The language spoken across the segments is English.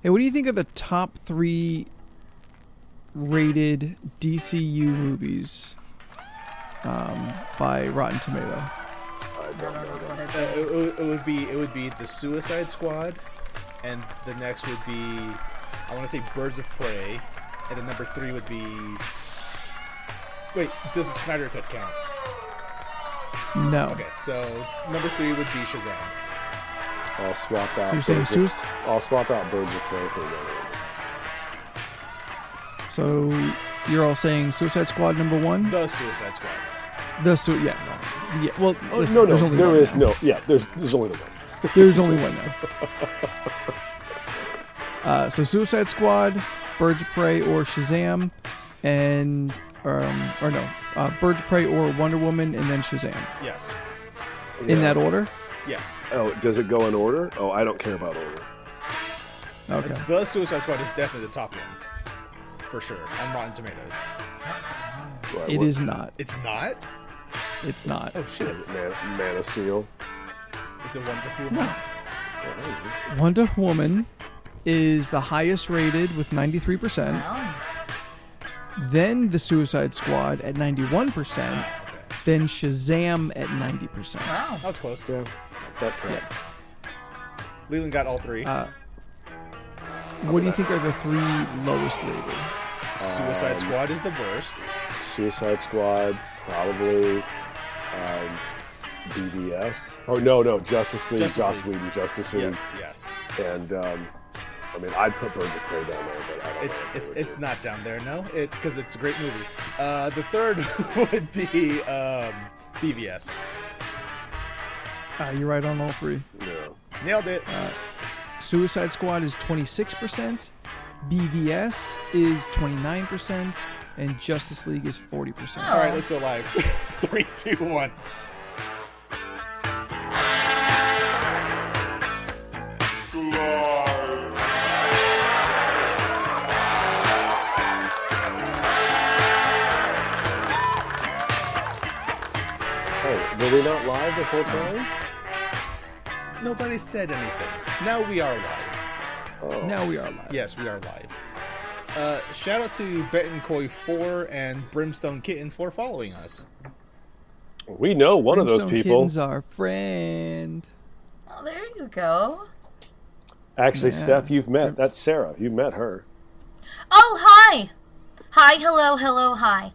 Hey, what do you think of the top 3 rated DCU movies by Rotten Tomato? It would be The Suicide Squad, and the next would be, I want to say, Birds of Prey, and then number 3 would be. Wait, does the Snyder Cut count? No. Okay, so number 3 would be Shazam. I'll swap out. So you're saying I'll swap out Birds of Prey for the So you're all saying Suicide Squad number 1? The Suicide Squad. Yeah. Well, listen, no, there's only there one is now. no. Yeah, there's only the one. There's only one now. So Suicide Squad, Birds of Prey, or Shazam, and Birds of Prey or Wonder Woman, and then Shazam. Yes. In that order? Yes. Oh, does it go in order? Oh, I don't care about order. Okay. The Suicide Squad is definitely the top one, for sure, on Rotten Tomatoes. Right, It is not. It's not? It's not. Oh shit! Man of Steel. Is it Wonder Woman? No. Wonder Woman is the highest rated with 93%. Wow. Then the Suicide Squad at 91%. Okay. Then Shazam at 90%. Wow. That was close. Yeah, that track. Leland got all 3. What do you think are the 3 lowest rated? Suicide Squad is the worst. Suicide Squad, probably. BVS. Oh no, Justice League, Joss Whedon, Justice League. Yes. And I mean, I'd put Birds of Prey down there, but I don't know. It's not down there, no. Because it's a great movie. The third would be BVS. You're right on all 3. No. Nailed it. Suicide Squad is 26%. BVS is 29%. And Justice League is 40%. All right, let's go live. 3, 2, 1. Oh, were we not live this whole time? Nobody said anything. Now we are live. Oh. Now we are live. Yes, we are live. Shout out to Betancoy4 and Brimstone Kitten for following us. We know one of those Brimstone people. Kitten's our friend. Oh, there you go. Actually, Yeah. Steph, you've met. That's Sarah. You met her. Oh, hi. Hi, hello, hi.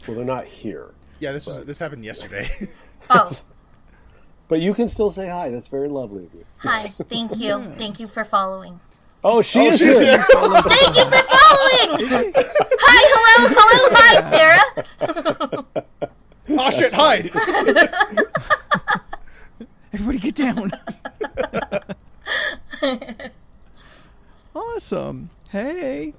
Well, they're not here. Yeah, this happened yesterday. Oh, But you can still say hi. That's very lovely of you. hi. Thank you. Thank you for following. Oh, she's She's here. here. Thank you for following. Hi, hello, hi, Sarah. Oh shit, hide! Everybody get down. Awesome. Hey.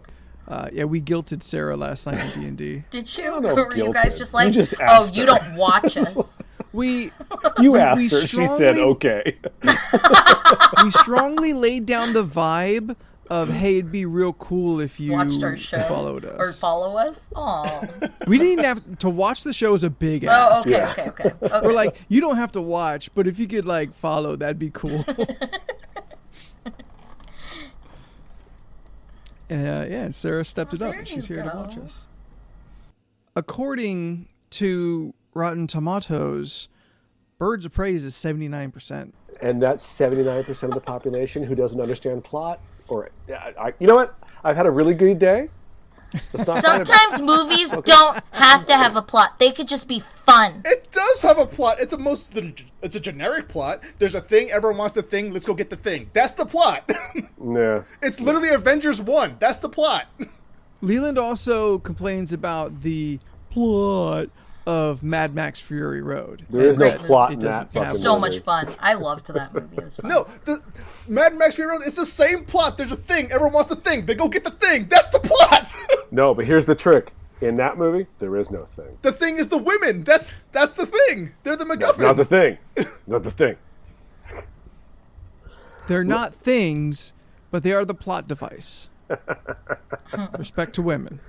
Yeah, we guilted Sarah last night in D&D. Did you? know, Or were you guys guilted. just like, You just oh, asked you her." don't watch us? We You asked her. we She said, strongly- okay. we strongly laid down the vibe of, hey, it'd be real cool if you Watched our show? followed us. Or follow us? Oh. We didn't have to watch the show as a big Oh, ask. okay, Yeah. okay. We're like, you don't have to watch, but if you could like follow, that'd be cool. Yeah, Sarah stepped it up. there And she's you here to go. watch us. According to Rotten Tomatoes, Birds of Prey is 79%. And that's 79% of the population who doesn't understand plot. Or, you know what? I've had a really good day. Let's not fight about- Sometimes movies don't have to have a plot. They could just be fun. It does have a plot. It's a generic plot. There's a thing. Everyone wants the thing. Let's go get the thing. That's the plot. Yeah. It's literally Avengers 1. That's the plot. Leland also complains about the plot of Mad Max Fury Road. There is no great plot movie. in It that doesn't- fucking It's so movie. much fun. I loved that movie. It was fun. No, the Mad Max Fury Road. It's the same plot. There's a thing. Everyone wants the thing. They go get the thing. That's the plot. No, but here's the trick. In that movie, there is no thing. The thing is the women. That's the thing. They're the That's MacGuffin. not the thing. Not the thing. They're not things, but they are the plot device. Respect to women.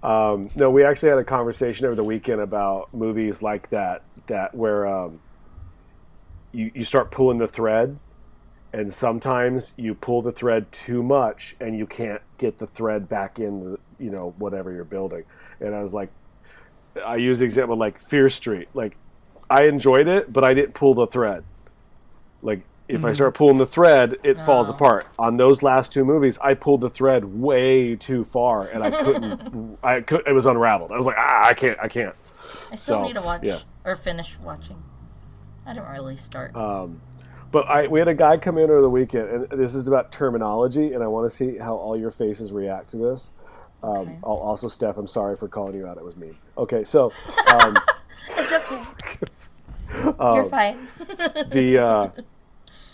No, we actually had a conversation over the weekend about movies like that where you start pulling the thread And sometimes you pull the thread too much and you can't get the thread back in the, whatever you're building. And I was like, I use the example like Fear Street. Like, I enjoyed it, but I didn't pull the thread. Like, if I start pulling the thread, it falls apart. On those last two movies, I pulled the thread way too far, and I couldn't. It was unraveled. I was like, I can't. I still need to watch or finish watching. I don't really start. But we had a guy come in over the weekend, and this is about terminology, and I want to see how all your faces react to this. Okay. Also, Steph, I'm sorry for calling you out. It was mean. Okay, so It's okay. You're fine.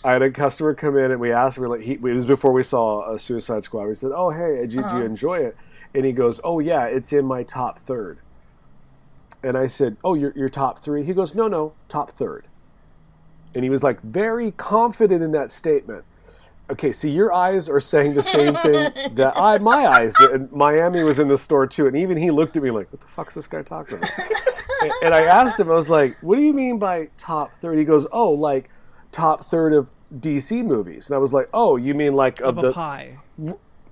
I had a customer come in, and we asked, it was before we saw a Suicide Squad. We said, "Oh, hey, did you enjoy it?" And he goes, "Oh, yeah, it's in my top third." And I said, "Oh, your top three?" He goes, "No, top third." And he was like very confident in that statement. Okay, see, your eyes are saying the same thing that my eyes did. And Miami was in the store too, and even he looked at me like, "What the fuck's this guy talking about?" and I asked him, I was like, "What do you mean by top third?" He goes, "Oh, like top third of DC movies." And I was like, "Oh, you mean like of a pie?"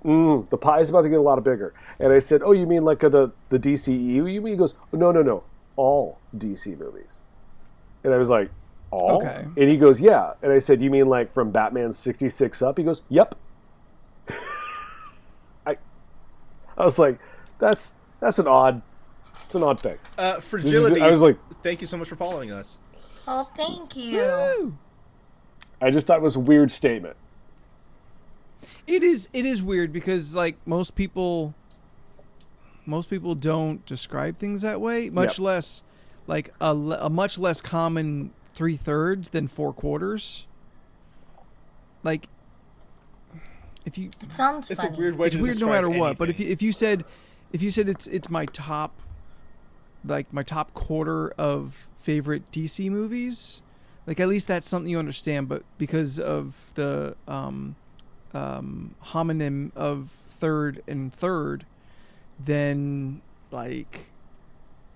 The pie is about to get a lot bigger. And I said, "Oh, you mean like the DCEU? You mean?" He goes, "No, all DC movies." And I was like, "All?" Okay. And he goes, "Yeah." And I said, "You mean like from Batman 66 up?" He goes, "Yep." I was like, that's an odd thing. Fragility. I was like, thank you so much for following us. Oh, thank you. Woo! I just thought it was a weird statement. It is weird because like most people don't describe things that way, much less like a much less common 3/3 than 4/4. Like if you, It sounds It's funny. a weird way it's to weird no describe matter what. But anything. if you said it's my top, like my top quarter of favorite DC movies, like at least that's something you understand. But because of the homonym of third and third, then like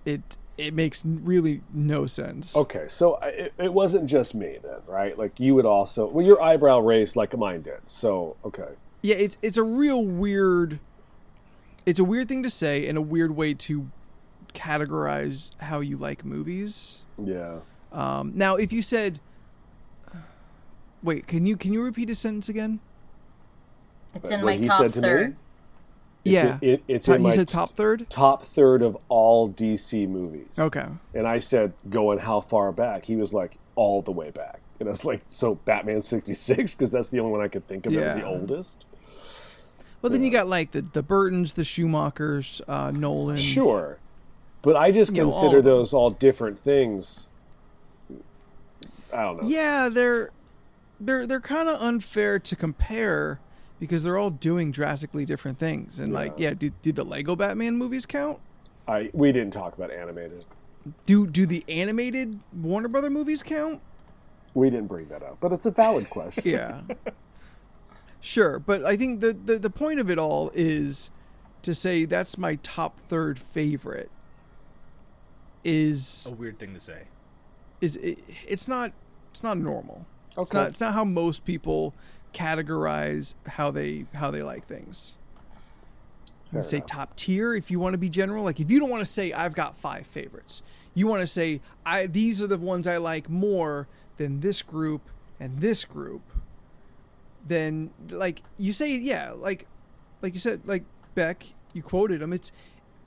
it makes really no sense. Okay, so it wasn't just me then, right? Like you would also, well, your eyebrow raised like mine did. So okay, Yeah, it's a real weird. It's a weird thing to say and a weird way to categorize how you like movies. yeah. Now, if you said, wait, can you repeat a sentence again? It's in What my he top said to me? third. Yeah, It's in you my said top third. top third of all DC movies. Okay. And I said, going how far back? He was like, all the way back. And I was like, so Batman 66? Because that's the only one I could think of that was the Yeah. oldest. Well, then you got like the Burtons, the Schumachers, Nolan. Sure. But I just You know, consider all of them. those all different things. I don't know. Yeah, they're kind of unfair to compare because they're all doing drastically different things. And like, yeah, do the Lego Batman movies count? We didn't talk about animated. Do the animated Warner Brother movies count? We didn't bring that up. But it's a valid question. Yeah. Sure, but I think the point of it all is to say that's my top third favorite is A weird thing to say. it's not normal. Okay. It's not how most people categorize how they like things. You Fair can say enough. top tier if you want to be general. Like if you don't want to say I've got 5 favorites, you want to say these are the ones I like more than this group and this group. Then like you say, yeah, like you said, like Beck, you quoted him. It's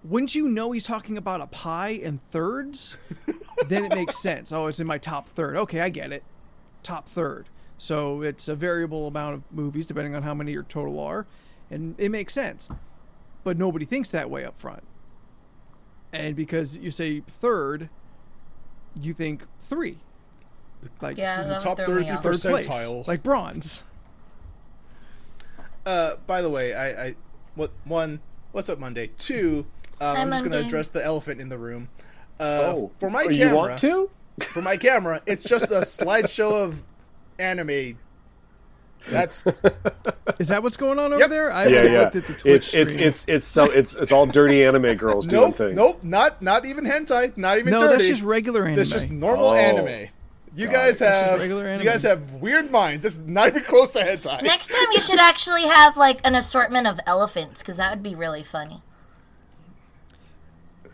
wouldn't you know he's talking about a pie and thirds? Then it makes sense. Oh, it's in my top third. Okay, I get it. Top third. So it's a variable amount of movies depending on how many your total are, and it makes sense. But nobody thinks that way up front. And because you say third, you think 3. Like Yeah, the that top would throw me 30 off. third place, percentile. like bronze. By the way, what's up, Monday? 2, I'm just going to Monday. address the elephant in the room. For my Oh, camera, you want to? for my camera, it's just a slideshow of anime. That's Is that what's going on over Yep. there? I Yeah, haven't yeah. looked at the Twitch stream. It's all dirty anime girls doing things. nope, not even hentai, not even No, dirty. that's just regular anime. That's just normal Oh. anime. You guys have weird minds. This is not even close to hentai. Next time you should actually have like an assortment of elephants, because that would be really funny.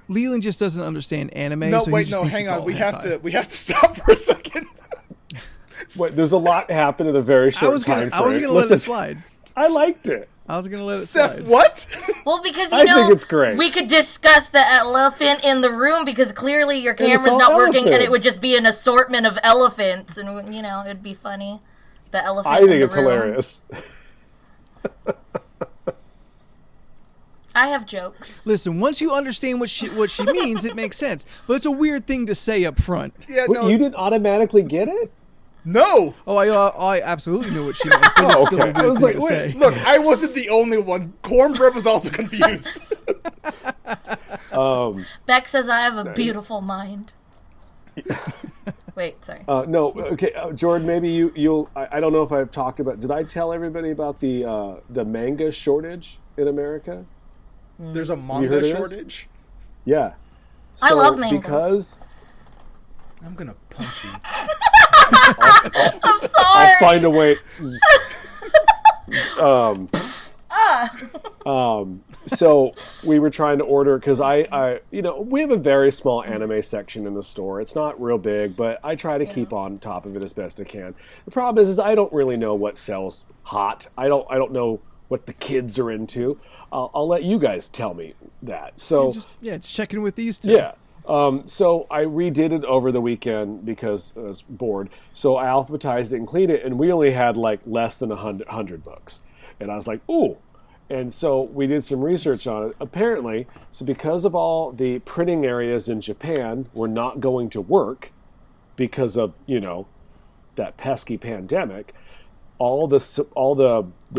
Leland just doesn't understand anime. No, so wait, no, hang on. We have to stop for a second. Wait, there's a lot happened in a very short time frame. I was gonna let it slide. I liked it. I was gonna let it Steph, slide. what? Well, because I think it's great. we could discuss the elephant in the room because clearly your camera's not working, and it would just be an assortment of elephants, and it'd be funny. The elephant. I think it's hilarious. I have jokes. Listen, once you understand what she means, it makes sense. But it's a weird thing to say up front. Yeah, no. You didn't automatically get it? No. Oh, I absolutely knew what she meant. But it's still a weird thing to say. Look, I wasn't the only one. Cornbread was also confused. Beck says I have a beautiful mind. Wait, sorry. No, okay, Jordan. Maybe you'll. I don't know if I've talked about. Did I tell everybody about the manga shortage in America? There's a manga shortage? Yeah. I love mangas. Because I'm gonna punch you. I'm sorry. I'll find a way. So we were trying to order because I we have a very small anime section in the store. It's not real big, but I try to keep on top of it as best I can. The problem is I don't really know what sells hot. I don't know what the kids are into. I'll let you guys tell me that. So just checking with these two. Yeah. So I redid it over the weekend because I was bored. So I alphabetized it and cleaned it, and we only had like less than 100 books. And I was like, ooh. And so we did some research on it. Apparently, so because of all the printing areas in Japan were not going to work because of, that pesky pandemic, all the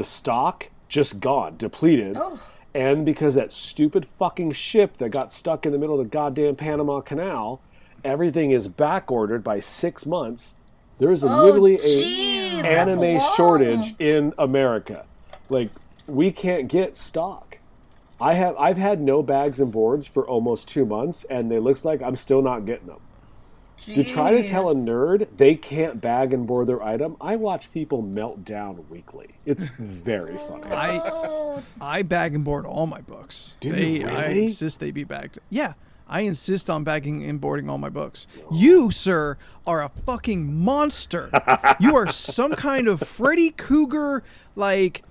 stock just gone, depleted. Oh. And because that stupid fucking ship that got stuck in the middle of the goddamn Panama Canal, everything is back ordered by 6 months. There is literally an anime shortage in America. Like, we can't get stock. I've had no bags and boards for almost 2 months, and it looks like I'm still not getting them. To try to tell a nerd they can't bag and board their item, I watch people melt down weekly. It's very funny. I bag and board all my books. Do you really? I insist they be bagged. Yeah, I insist on bagging and boarding all my books. You, sir, are a fucking monster. You are some kind of Freddy Krueger, like,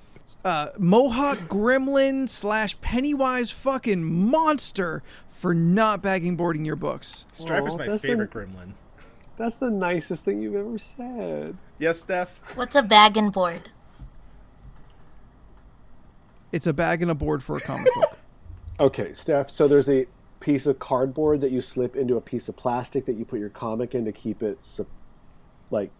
Mohawk Gremlin / Pennywise fucking monster for not bagging boarding your books. Striper's my favorite gremlin. That's the nicest thing you've ever said. Yes, Steph? What's a bag and board? It's a bag and a board for a comic book. Okay, Steph, so there's a piece of cardboard that you slip into a piece of plastic that you put your comic in to keep it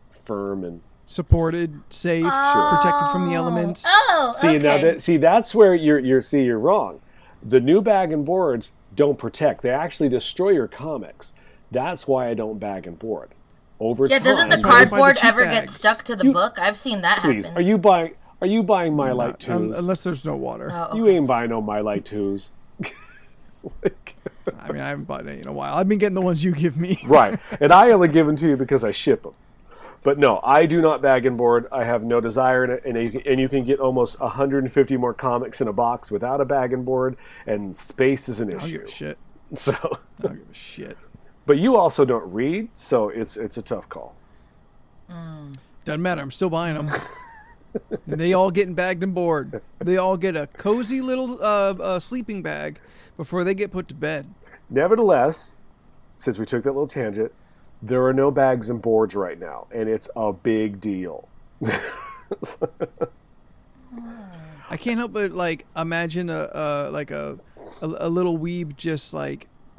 firm and supported, safe, protected from the elements. Oh, okay. That's where you're wrong. The new bag and boards don't protect. They actually destroy your comics. That's why I don't bag and board. Over time, doesn't the cardboard ever get stuck to the book? I've seen that please, happen. Are you buying My Light 2s? Unless there's no water. Oh, okay. You ain't buying no My Light 2s. I mean, I haven't bought any in a while. I've been getting the ones you give me. Right. And I only give them to you because I ship them. But no, I do not bag and board. I have no desire in it. And you can get almost 150 more comics in a box without a bag and board, and space is an issue. I don't give a shit. So I don't give a shit. But you also don't read, so it's a tough call. Doesn't matter. I'm still buying them. And they all get bagged and board. They all get a cozy little sleeping bag before they get put to bed. Nevertheless, since we took that little tangent, there are no bags and boards right now, and it's a big deal. I can't help but imagine a little weeb just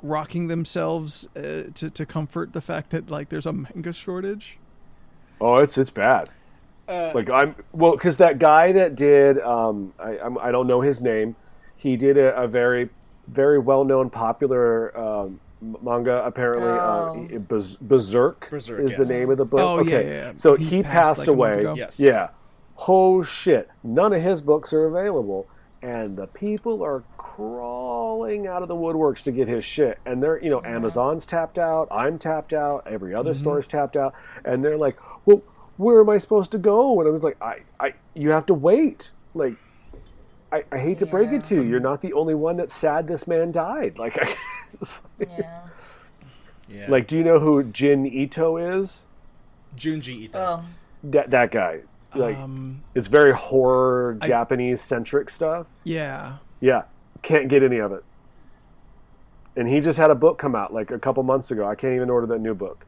rocking themselves to comfort the fact that there's a manga shortage. Oh, it's bad. Because that guy that did I don't know his name. He did a very, very well-known, popular manga. Apparently, Berserk is the name of the book. Oh, okay, yeah. so he passed away. Yes. Yeah. Oh shit! None of his books are available, and the people are crawling out of the woodworks to get his shit. And they're, Amazon's tapped out, I'm tapped out, every other store's tapped out. And they're like, well, where am I supposed to go? And I was like, you have to wait. Like, I hate to break it to you. You're not the only one that's sad this man died. Like, Yeah. Like, do you know who Jin Ito is? Junji Ito. Oh. That guy. Like, it's very horror, Japanese-centric stuff. Yeah. Yeah. Can't get any of it. And he just had a book come out, like, a couple months ago. I can't even order that new book.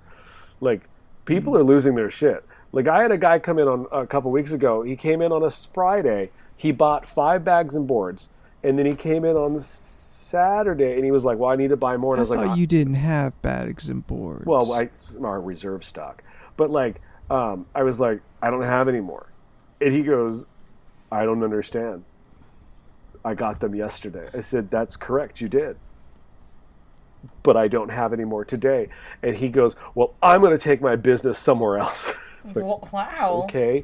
Like, people are losing their shit. Like, I had a guy come in on a couple weeks ago. He came in on a Friday. He bought 5 bags and boards. And then he came in on Saturday, and he was like, well, I need to buy more. And I was like, you didn't have bags and boards. Well, our reserve stock. But, like, I was like, I don't have any more. And he goes, I don't understand. I got them yesterday. I said, that's correct, you did. But I don't have any more today. And he goes, well, I'm going to take my business somewhere else. Like, wow. Okay,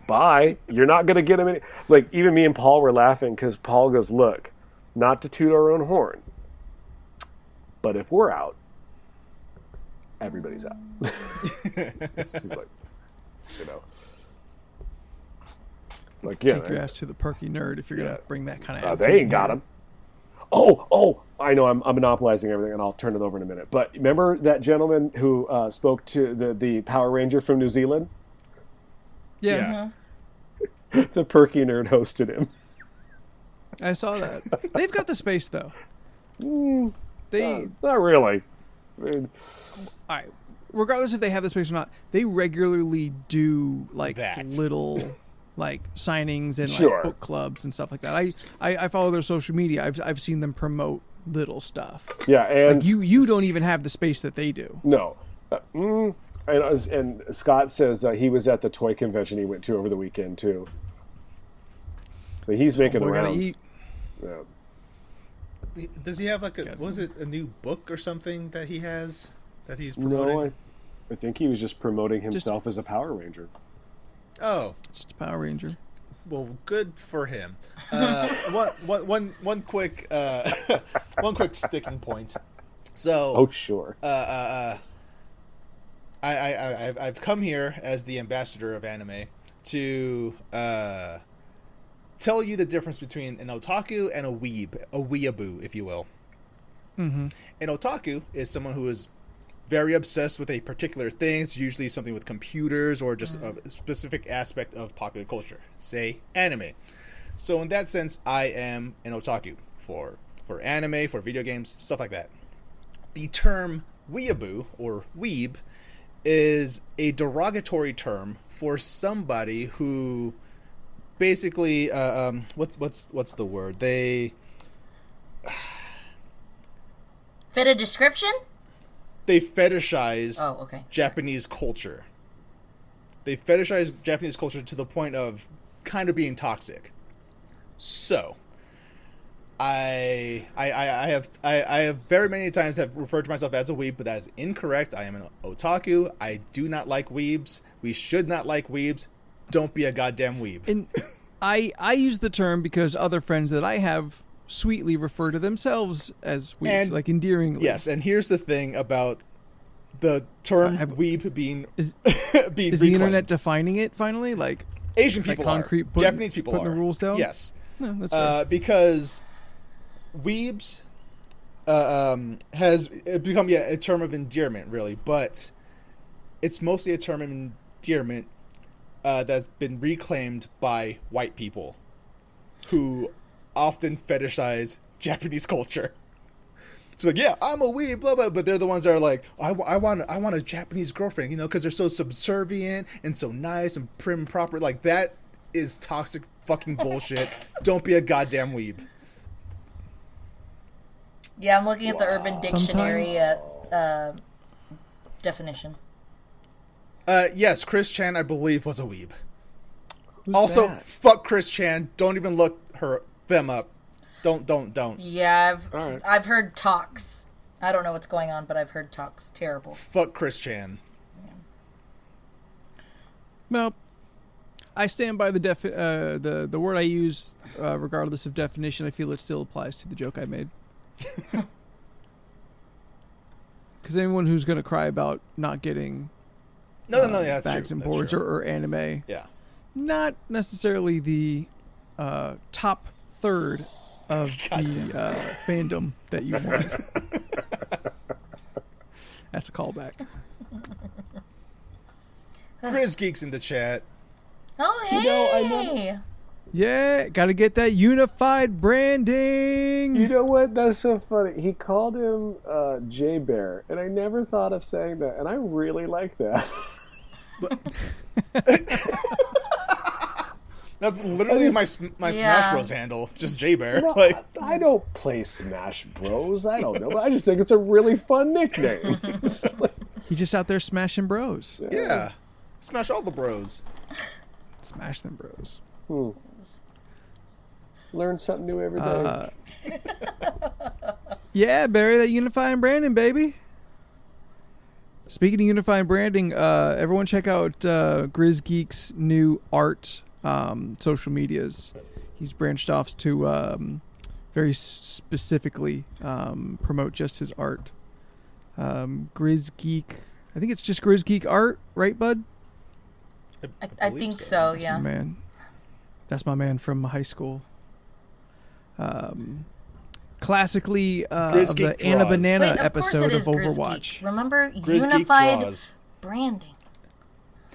bye. You're not going to get them any. Like, even me and Paul were laughing because Paul goes, look, not to toot our own horn, but if we're out, everybody's out. This is like, like, yeah. Take your ass to the perky nerd if you're going to bring that kind of they ain't got them. Oh, I know I'm monopolizing everything, and I'll turn it over in a minute. But remember that gentleman who spoke to the Power Ranger from New Zealand? Yeah. The perky nerd hosted him. I saw that. They've got the space, though. Not really. I mean, all right. Regardless if they have the space or not, they regularly do like little like signings and like book clubs and stuff like that. I follow their social media. I've seen them promote little stuff. Yeah, and like you don't even have the space that they do. No. And Scott says he was at the toy convention he went to over the weekend too. So he's making the rounds. Eat. Yeah. Does he have like a new book or something that he has that he's promoting? No, I think he was just promoting himself as a Power Ranger. Oh, just a Power Ranger. Well, good for him. One quick sticking point. So, sure. I've come here as the ambassador of anime to tell you the difference between an otaku and a weeb, a weeaboo, if you will. Mm-hmm. An otaku is someone who is very obsessed with a particular thing. It's usually something with computers or just a specific aspect of popular culture, say anime. So in that sense, I am an otaku for anime, for video games, stuff like that. The term weeaboo or weeb is a derogatory term for somebody who basically what's the word? They fit a description? They fetishize Japanese culture. They fetishize Japanese culture to the point of kind of being toxic. So, I have very many times have referred to myself as a weeb, but that is incorrect. I am an otaku. I do not like weebs. We should not like weebs. Don't be a goddamn weeb. And I use the term because other friends that I have sweetly refer to themselves as weebs, like endearingly. Yes, and here's the thing about the term weeb being is being is the internet defining it finally? Like Asian people like are, Japanese people putting are. the rules down. Yes, no, that's fair. Because weebs has become a term of endearment, really, but it's mostly a term of endearment that's been reclaimed by white people who often fetishize Japanese culture. So like, yeah, I'm a weeb, blah blah, but they're the ones that are like, I want a Japanese girlfriend, because they're so subservient and so nice and prim and proper. Like, that is toxic fucking bullshit. Don't be a goddamn weeb. Yeah, I'm looking at the Urban Dictionary definition. Yes, Chris Chan, I believe, was a weeb. Who's also, that? fuck Chris Chan. Don't even look them up. Don't. Yeah, right. I've heard talks. I don't know what's going on, but I've heard talks. Terrible. Fuck Chris Chan. Well, I stand by the word I use, regardless of definition. I feel it still applies to the joke I made. Because anyone who's going to cry about not getting No, yeah, that's bags true. and That's boards true. or anime, Yeah. not necessarily the top third of the fandom that you want. That's a callback. Grizz Geeks in the chat. Oh, hey! You know, I never- Yeah, got to get that unified branding. You know what? That's so funny. He called him J Bear, and I never thought of saying that, and I really like that. That's literally my Smash Bros handle. It's just J Bear. Well, Like, I don't play Smash Bros. I don't know, but I just think it's a really fun nickname. He's just out there smashing bros. yeah. Smash all the bros. Smash them bros. Learn something new every day. Yeah, Barry, that unifying branding, baby. Speaking of unifying branding, everyone check out Grizz Geek's new art social medias. He's branched off to very specifically promote just his art. Grizz Geek, I think it's just Grizz Geek art, right, bud? I think so, yeah. Man, that's my man from high school. Classically of Grizz the Geek Anna draws. Banana Wait, of course episode it is of Grizz Overwatch. Geek. Remember, Grizz Geek unified draws. branding.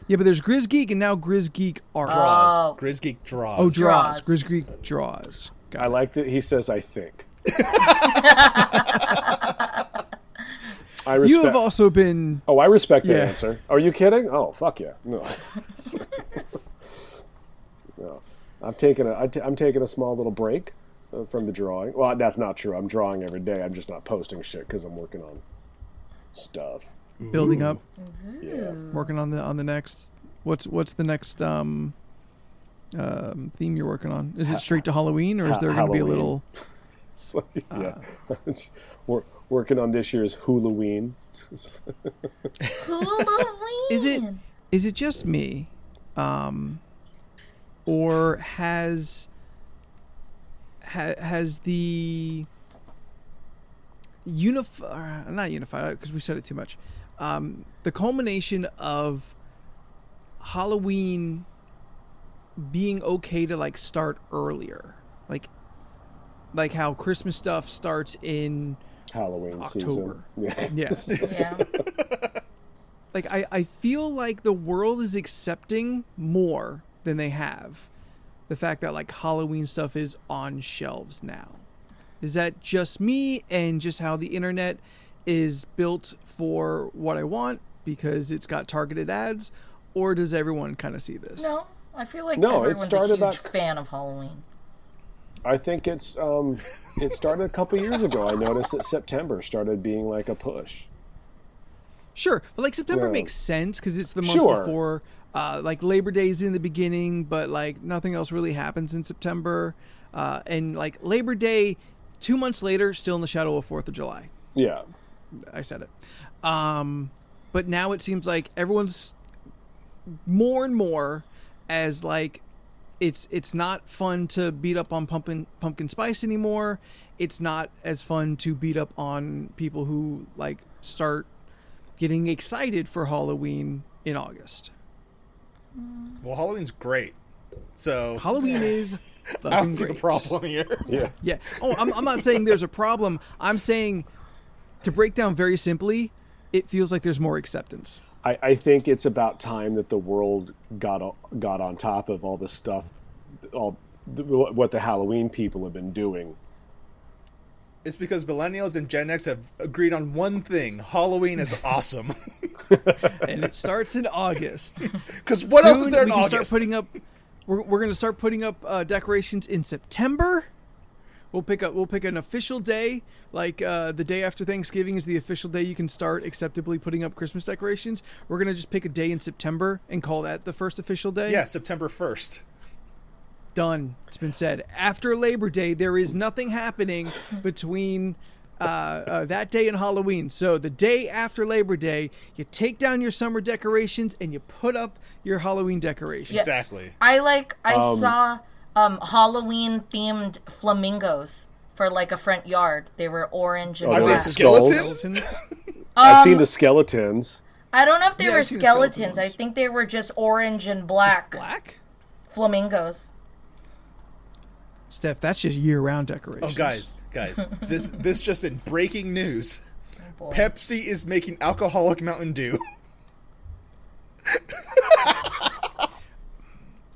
Yeah, but there's Grizz Geek and now Grizz Geek art. Draws. Oh. Grizz Geek draws. Oh, draws. Draws. Grizz Geek draws. Got I it. like that he says, I think. I You respect. have also been. Oh, I respect that Yeah. answer. Are you kidding? Oh, fuck yeah. No. No. I'm taking a small little break from the drawing. Well, that's not true. I'm drawing every day. I'm just not posting shit because I'm working on stuff. Building up, Yeah. working on the next. What's the next theme you're working on? Is it straight to Halloween, or is there going to be a Halloween. little? So, yeah. We're working on this year's Halloween. Halloween. Is it just me, or has the not unified because we said it too much. The culmination of Halloween being okay to like start earlier, like how Christmas stuff starts in Halloween October. season. Yes. Yeah. Like I feel like the world is accepting more than they have the fact that like Halloween stuff is on shelves now. Is that just me and just how the internet is built for what I want because it's got targeted ads, or does everyone kind of see this? No, I feel like No, it everyone's a started huge about- fan of Halloween. I think it started a couple years ago. I noticed that September started being like a push. Sure, but like September Yeah. makes sense because it's the month Sure. before. Like Labor Day's in the beginning, but like nothing else really happens in September. And like Labor Day, 2 months later, still in the shadow of 4th of July. Yeah. I said it. But now it seems like everyone's more and more as like it's not fun to beat up on pumpkin spice anymore. It's not as fun to beat up on people who like start getting excited for Halloween in August. Well, Halloween's great. So Halloween is fucking I don't see great. the problem here. Yeah. Yeah. Oh, I'm not saying there's a problem. I'm saying, to break down very simply, it feels like there's more acceptance. I think it's about time that the world got on top of all this stuff, what the Halloween people have been doing. It's because millennials and Gen X have agreed on one thing: Halloween is awesome. And it starts in August. Because what else is Soon there in we can August? Start putting up, we're going to start putting up decorations in September. We'll pick an official day, like the day after Thanksgiving is the official day you can start acceptably putting up Christmas decorations. We're going to just pick a day in September and call that the first official day. Yeah, September 1st. Done. It's been said. After Labor Day, there is nothing happening between that day in Halloween. So the day after Labor Day, you take down your summer decorations and you put up your Halloween decorations. Yes. Exactly. I saw Halloween themed flamingos for like a front yard. They were orange and Are they black. skeletons? I've seen the skeletons. I don't know if they Yeah, were I've seen the skeletons. skeleton I ones. think they were just orange and black Black? flamingos. Steph, that's just year-round decorations. Oh, guys, this just in breaking news. Boy. Pepsi is making alcoholic Mountain Dew.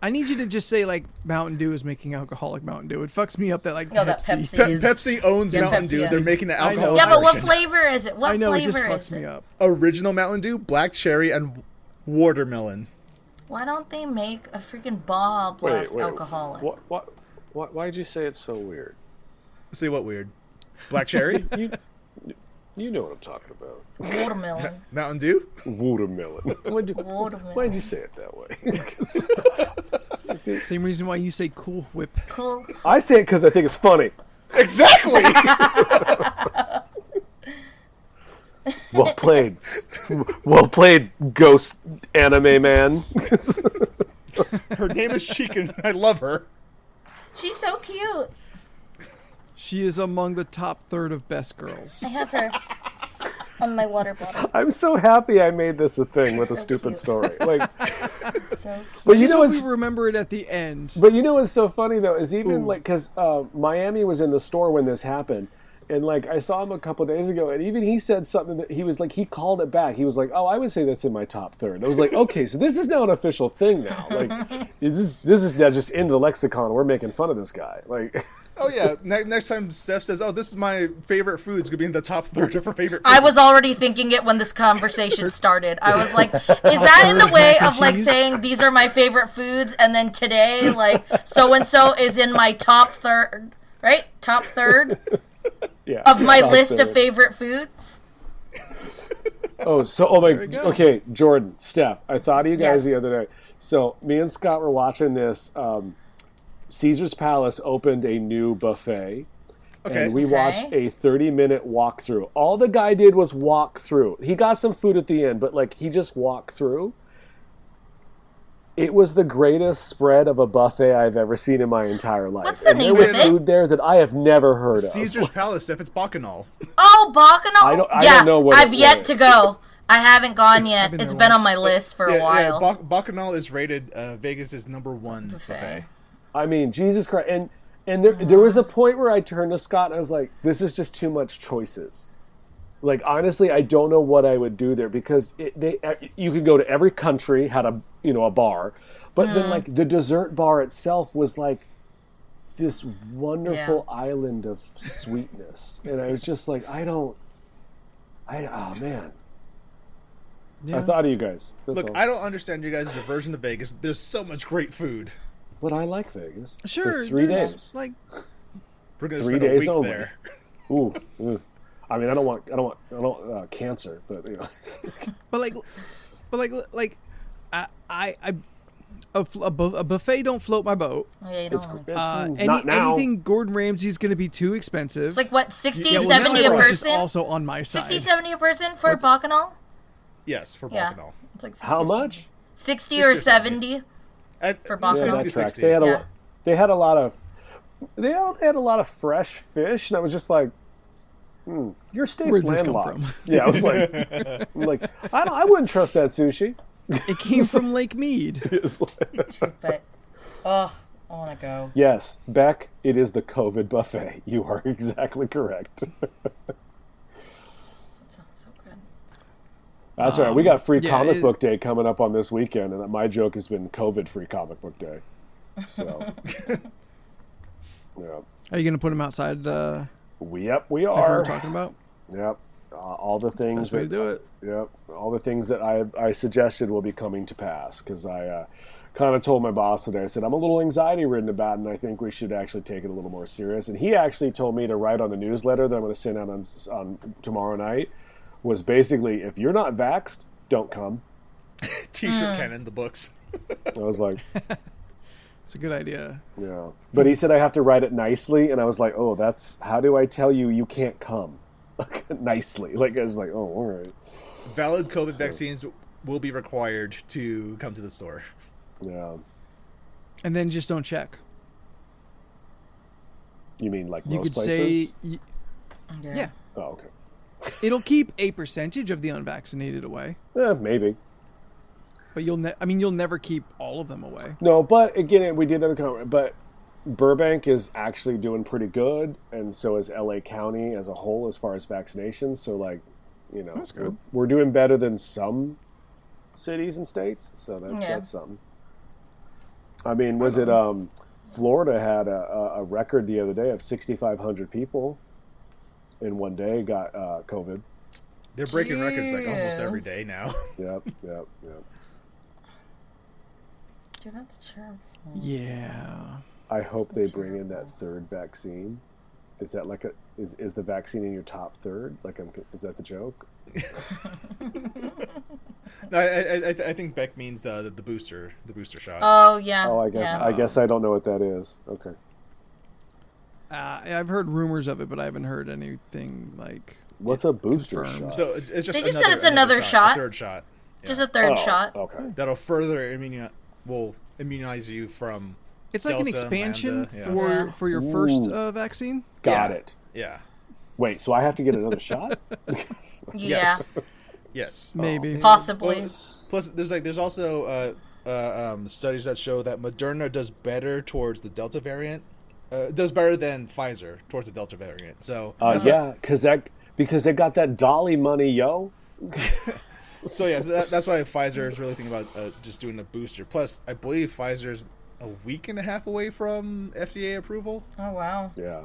I need you to just say, like, Mountain Dew is making alcoholic Mountain Dew. It fucks me up that, like, No, that Pepsi is. Pepsi owns Yeah, Mountain Pepsi, Dew. yeah. They're making an I know. alcoholic Yeah, but what version. flavor is it? What I know, it just flavor fucks is me it? up. Original Mountain Dew, black cherry, and watermelon. Why don't they make a freaking Baja Blast alcoholic? Why'd you say it's so weird? See what weird? Black cherry? You know what I'm talking about. Watermelon. Mountain Dew? Watermelon. Watermelon. Why'd you say it that way? Same reason why you say Cool Whip. Cool. I say it because I think it's funny. Exactly! Well played. Well played, ghost anime man. Her name is Chicken. I love her. She's so cute. She is among the top third of best girls. I have her on my water bottle. I'm so happy I made this a thing with a So stupid cute. story. Like, So cute. but you Just know hope what's we remember it at the end. But you know what's so funny though is even Ooh. like because Miami was in the store when this happened, and like I saw him a couple days ago, and even he said something that he was like he called it back. He was like, "Oh, I would say that's in my top third." I was like, "Okay, so this is now an official thing now. Like, this is now just in the lexicon. We're making fun of this guy. Like, Oh, yeah. Next time Steph says, oh, this is my favorite food, it's going to be in the top third of her favorite food. I was already thinking it when this conversation started. I was like, is that in the way of like cheese? saying these are my favorite foods and then today like so and so is in my top third, right? Top third yeah, of my top list of third. favorite foods. Oh my. we go. Okay, Jordan, Steph. I thought of you guys Yes. the other day. So me and Scott were watching this. Caesar's Palace opened a new buffet. Okay. And we Okay. watched a 30-minute walkthrough. All the guy did was walk through. He got some food at the end, but like he just walked through. It was the greatest spread of a buffet I've ever seen in my entire life. What's the and name there was of it? food there that I have never heard of. Caesar's Palace, Steph. It's Bacchanal. Oh, Bacchanal. I don't yeah, know what I've it yet was. to go. I haven't gone yet. been It's there been on once. my list for a while. Bacchanal is rated Vegas' #1 buffet. I mean, Jesus Christ. And there was a point where I turned to Scott and I was like, this is just too much choices. Like, honestly, I don't know what I would do there because you could go to every country, had a bar, but then like the dessert bar itself was like this wonderful island of sweetness. And I was just like, oh man. Yeah. I thought of you guys. That's Look, all. I don't understand your guys' aversion to Vegas. There's so much great food. But I like Vegas. Sure. For 3 there's, days. Like, We're going to 3 spend a days week only. there. Ooh. I mean, I don't want cancer, but you know. a buffet don't float my boat. Yeah, you don't know. Not now. Anything Gordon Ramsay's going to be too expensive. It's like what, 60, Yeah, well, 70 this a one is just person? also on my side. 60, 70 a person for Bacchanal? Yes, for Yeah. Bacchanal. It's like 60 How or 70. much? 60 60 or or 70. 70 for Yeah, Bacchanal. that 50 to tracks. 60. They had Yeah. a lot of had a lot of fresh fish, and I was just like, your state's Where'd this come landlocked. from? Yeah, I was like, I wouldn't trust that sushi. It came from Lake Mead. It's like- But, I want to go. yes, Beck, it is the COVID buffet. You are exactly correct. That sounds so good. That's right. We got free yeah, comic book day coming up on this weekend, and my joke has been COVID free comic book day. So, yeah. Are you going to put them outside Yep, we like we are. were talking about? Yep. All the things Best way to do it. Yep. All the things that I suggested will be coming to pass because I kind of told my boss today. I said I'm a little anxiety ridden about it, and I think we should actually take it a little more serious. And he actually told me to write on the newsletter that I'm going to send out on tomorrow night was basically if you're not vaxxed, don't come. T-shirt cannon, the books. I was like, It's a good idea. yeah. But he said I have to write it nicely, and I was like, oh, how do I tell you can't come? nicely. Like I was like, oh, all right. Valid COVID vaccines will be required to come to the store. Yeah. And then just don't check. You mean like You most could places? say, yeah, Oh, okay. it'll keep a percentage of the unvaccinated away, Maybe. but you'll never keep all of them away. No, but again, we did have a comment. But Burbank is actually doing pretty good, and so is LA County as a whole as far as vaccinations. So, like, you know, That's good. we're doing better than some cities and states. So that's something. I mean, was it Florida had a record the other day of 6,500 people in one day got COVID. They're breaking records like almost every Jeez. day now. Yep. Dude, that's terrible. Yeah. I hope they bring in that third vaccine. Is that like is the vaccine in your top third? Like, is that the joke? No, I think Beck means the booster shot. Oh yeah. Oh, I guess I don't know what that is. Okay. I've heard rumors of it, but I haven't heard anything like. What's a booster confirmed. shot? So it's just They just said it's another shot. a third shot. Yeah. Just a third shot. Okay. That'll further immunize you from. It's like an Delta, expansion Lambda, Yeah. for your first Ooh. vaccine. Got Yeah. it. Yeah. Wait, so I have to get another shot? Yeah. Yes. Maybe. Possibly. Well, plus, there's also studies that show that Moderna does better towards the Delta variant. Does better than Pfizer towards the Delta variant. So because they got that Dolly money, yo. that's why Pfizer is really thinking about just doing a booster. Plus, I believe Pfizer's a week and a half away from FDA approval. Oh wow. Yeah.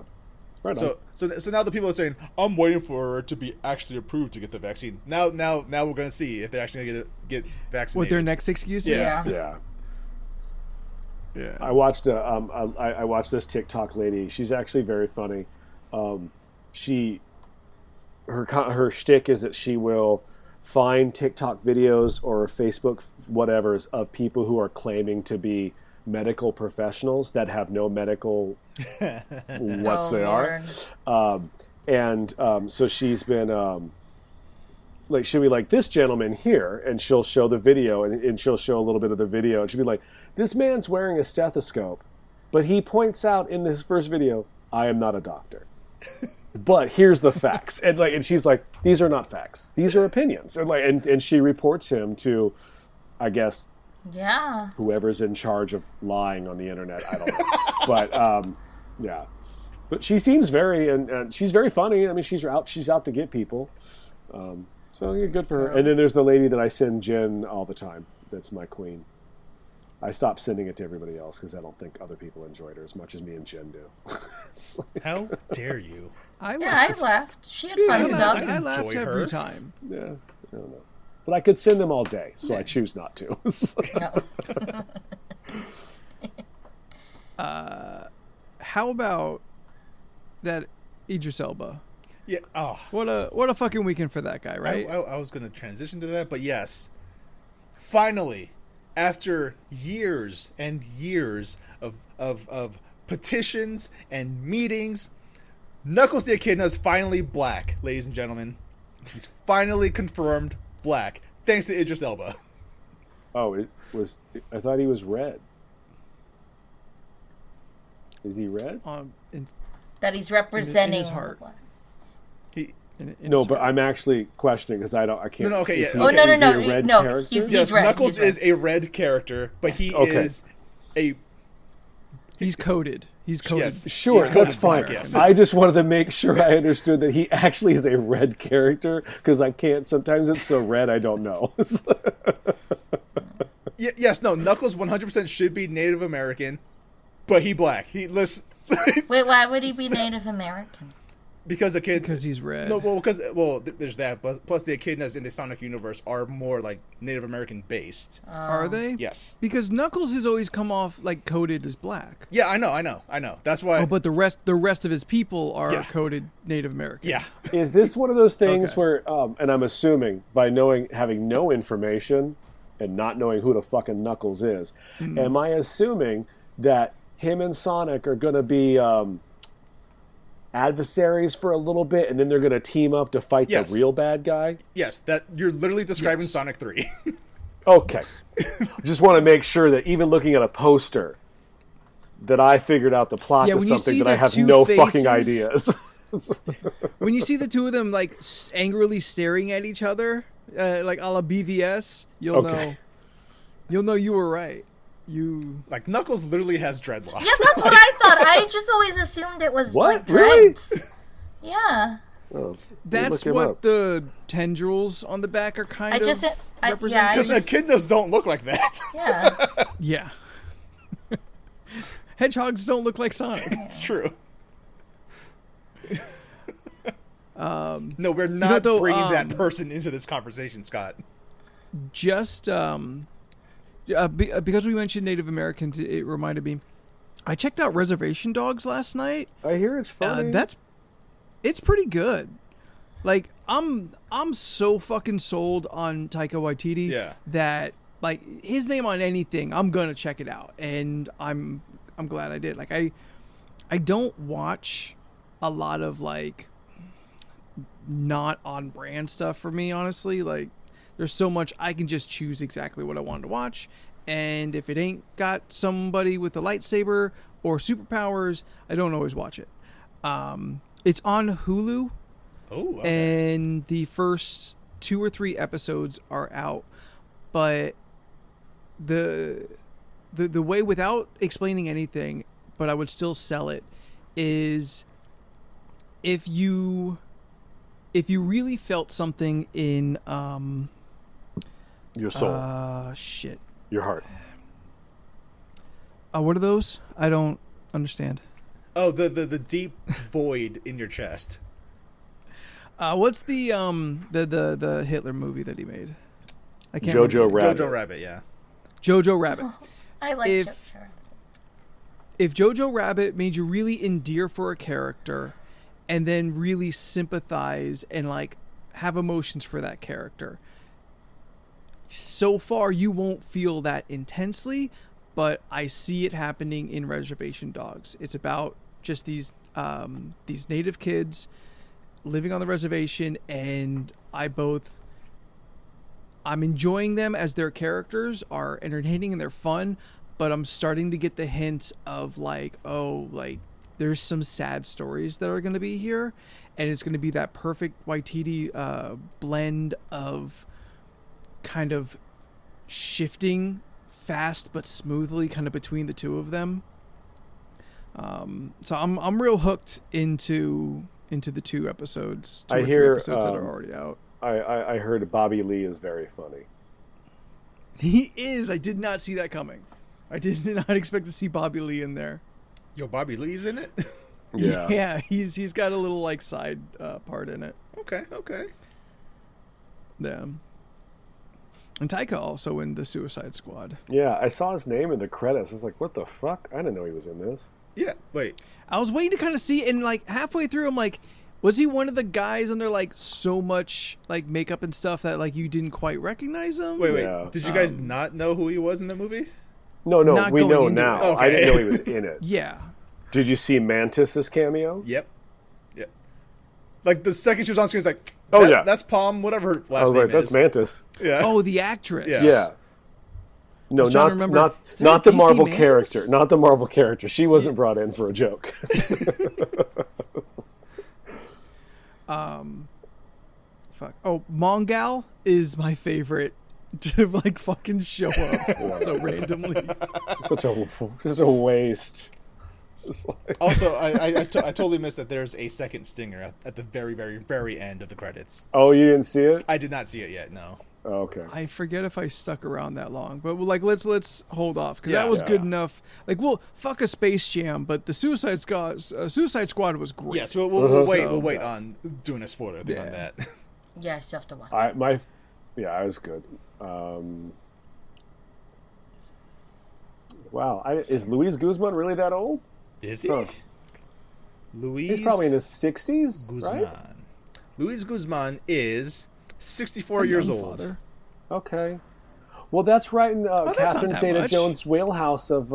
Right on. So now the people are saying, I'm waiting for it to be actually approved to get the vaccine. Now we're gonna see if they're actually gonna get vaccinated. What their next excuse is? Yeah. Yeah. Yeah. I watched I watched this TikTok lady. She's actually very funny. Her shtick is that she will find TikTok videos or Facebook whatever's of people who are claiming to be medical professionals that have no medical they are. So she's been like, she'll be like, this gentleman here, and she'll show the video, and she'll show a little bit of the video, and she'll be like, this man's wearing a stethoscope, but he points out in this first video, I am not a doctor. But here's the facts. And she's like, these are not facts. These are opinions. And she reports him to, I guess, Yeah. whoever's in charge of lying on the internet. I don't know. But yeah. But she seems very, and she's very funny. I mean, she's out to get people. So yeah, good for her. And then there's the lady that I send Jen all the time. That's my queen. I stopped sending it to everybody else because I don't think other people enjoyed her as much as me and Jen do. How dare you? I laughed. She had fun stuff. I laughed Enjoy every her. time. Yeah, I don't know. But I could send them all day, so I choose not to. No. How about that Idris Elba? Yeah. Oh, What a fucking weekend for that guy, right? I was going to transition to that, but yes, finally, after years and years of petitions and meetings, Knuckles the Echidna is finally black, ladies and gentlemen. He's finally confirmed black, thanks to Idris Elba. Oh, it was. I thought he was red. Is he red? That he's representing his heart. the black. He, No, but I'm actually questioning because I can't. No, okay, is yeah. he- Oh, no, is he a no, red no, character? he's yes, red. Knuckles He's red. is a red character, but he Okay. is a He's coded. He's coded. yes. Sure, he's coded that's fine. black, yes. I just wanted to make sure I understood that he actually is a red character because I can't. Sometimes it's so red I don't know. Yes, no, Knuckles 100% should be Native American, but he black. Wait, why would he be Native American? because the kid Because he's red. No, there's that. But plus, the echidnas in the Sonic universe are more like Native American based. Are they? Yes. Because Knuckles has always come off like coded as black. Yeah, I know. That's why. Oh, but the rest of his people are Yeah. coded Native American. Yeah. Is this one of those things Okay. where, and I'm assuming by having no information and not knowing who the fucking Knuckles is, am I assuming that him and Sonic are going to be adversaries for a little bit, and then they're going to team up to fight the real bad guy? Yes, that you're literally describing Sonic 3. Okay. Just want to make sure that even looking at a poster, that I figured out the plot to something that I have no fucking ideas. When you see the two of them like angrily staring at each other, like a la BVS, you'll know you were right. Like Knuckles literally has dreadlocks. Yeah, that's what I thought. I just always assumed it was like dreads. Really? Yeah. Oh, that's what the tendrils on the back are kind of representing. Because echidnas don't look like that. Yeah. Yeah. Hedgehogs don't look like Sonic. It's true. No, we're not bringing that person into this conversation, Scott. Just because we mentioned Native Americans, it reminded me. I checked out Reservation Dogs last night. I hear it's funny. It's pretty good. Like I'm so fucking sold on Taika Waititi that like his name on anything, I'm gonna check it out, and I'm glad I did. Like I don't watch a lot of like not on brand stuff for me, honestly. Like there's so much I can just choose exactly what I want to watch, and if it ain't got somebody with a lightsaber or superpowers, I don't always watch it. It's on Hulu. Oh, okay. And the first 2 or 3 episodes are out, but the way, without explaining anything, but I would still sell it, is if you really felt something in your soul, your heart. What are those? I don't understand. Oh, the deep void in your chest. What's the Hitler movie that he made? I can't Jojo remember. Rabbit. Jojo Rabbit, yeah. Jojo Rabbit. Oh, I like Jojo Rabbit. If Jojo Rabbit made you really endear for a character and then really sympathize and like have emotions for that character, so far you won't feel that intensely, but I see it happening in Reservation Dogs. It's about just these native kids living on the reservation, and I'm enjoying them as their characters are entertaining and they're fun, but I'm starting to get the hints of like, oh, like there's some sad stories that are going to be here, and it's going to be that perfect Waititi blend of kind of shifting fast but smoothly kind of between the two of them. So I'm real hooked into the 2 episodes, 2 or 3 episodes that are already out. I heard Bobby Lee is very funny. He is. I did not see that coming. I did not expect to see Bobby Lee in there. Yo, Bobby Lee's in it? Yeah. Yeah, he's got a little like side part in it. Okay. Yeah. And Taika also in the Suicide Squad. Yeah, I saw his name in the credits. I was like, what the fuck? I didn't know he was in this. Yeah, wait. I was waiting to kind of see, and like halfway through, I'm like, was he one of the guys under like so much like makeup and stuff that like you didn't quite recognize him? Wait. Yeah. Did you guys not know who he was in the movie? No, Not we going know into now. it. Okay. I didn't know he was in it. Yeah. Did you see Mantis's cameo? Yep. Like the second she was on screen, it's like, Oh, yeah. that's Palm, whatever her I last was name like, that's is. Mantis. Yeah. Oh, the actress. Yeah. Yeah. No, was trying to remember, is there not a the DC Marvel Mantis? character. Not the Marvel character. She wasn't brought in for a joke. Fuck. Oh, Mongal is my favorite to like fucking show up so randomly. Such a waste. Just like- Also, I totally missed that there's a second stinger at the very, very, very end of the credits. Oh, you didn't see it? I did not see it yet, no. Oh, okay. I forget if I stuck around that long, but like let's hold off because Yeah. that was good Yeah. enough. Like, well, fuck a Space Jam, but the Suicide Squad was great. Yes, we'll wait. So- We'll wait on doing a spoiler thing on Yeah. that. Yes, you have to watch. I was good. Wow, is Luis Guzman really that old? Is he? Huh. Luis He's probably in his 60s, Guzman. right? Luis Guzman is 64 years old. Father. Okay. Well, that's right in that's not Catherine that Zeta much. Jones' wheelhouse of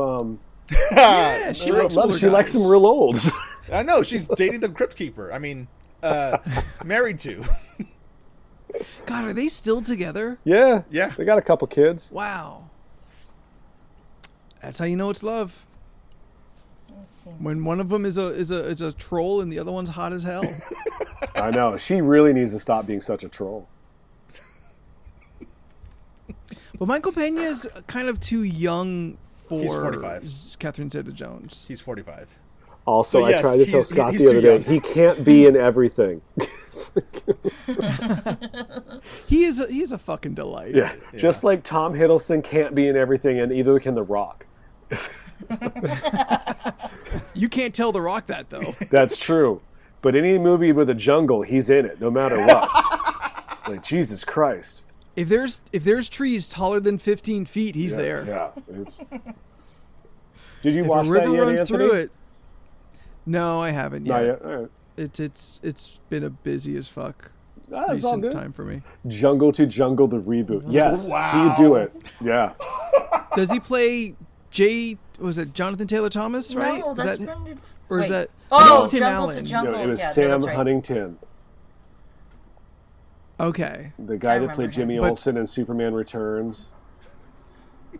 Yeah, she likes older she likes guys. them real old. I know she's dating the crypt keeper. I mean, married to. God, are they still together? Yeah. Yeah. They got a couple kids. Wow. That's how you know it's love. Let's see. When one of them is a troll and the other one's hot as hell. I know. She really needs to stop being such a troll. But Michael Pena is kind of too young for He's 45. Catherine Zeta-Jones. He's 45. Also, So, yes, I tried to tell he's- Scott he's the other too day, young. he can't be in everything. He's a fucking delight. Yeah. Just like Tom Hiddleston can't be in everything, and either can The Rock. You can't tell The Rock that though. That's true. But any movie with a jungle, he's in it, no matter what. Like, Jesus Christ. If there's trees taller than 15 feet, he's there. Yeah. Did you If watch a that river yet, runs Anthony? through it. No, I haven't Not yet. yet. All right. It's been a busy as fuck That's all recent good. time for me. Jungle to Jungle, the reboot. Yes. Wow. You do it. Yeah. Does he play was it Jonathan Taylor Thomas, right? No, Is that's that- Brendan. or is that Oh, Tim Jungle Allen? to No, Jungle. it was yeah, no, Sam that's right. Huntington, Okay. the guy that remember played him. Jimmy But- Olsen in Superman Returns.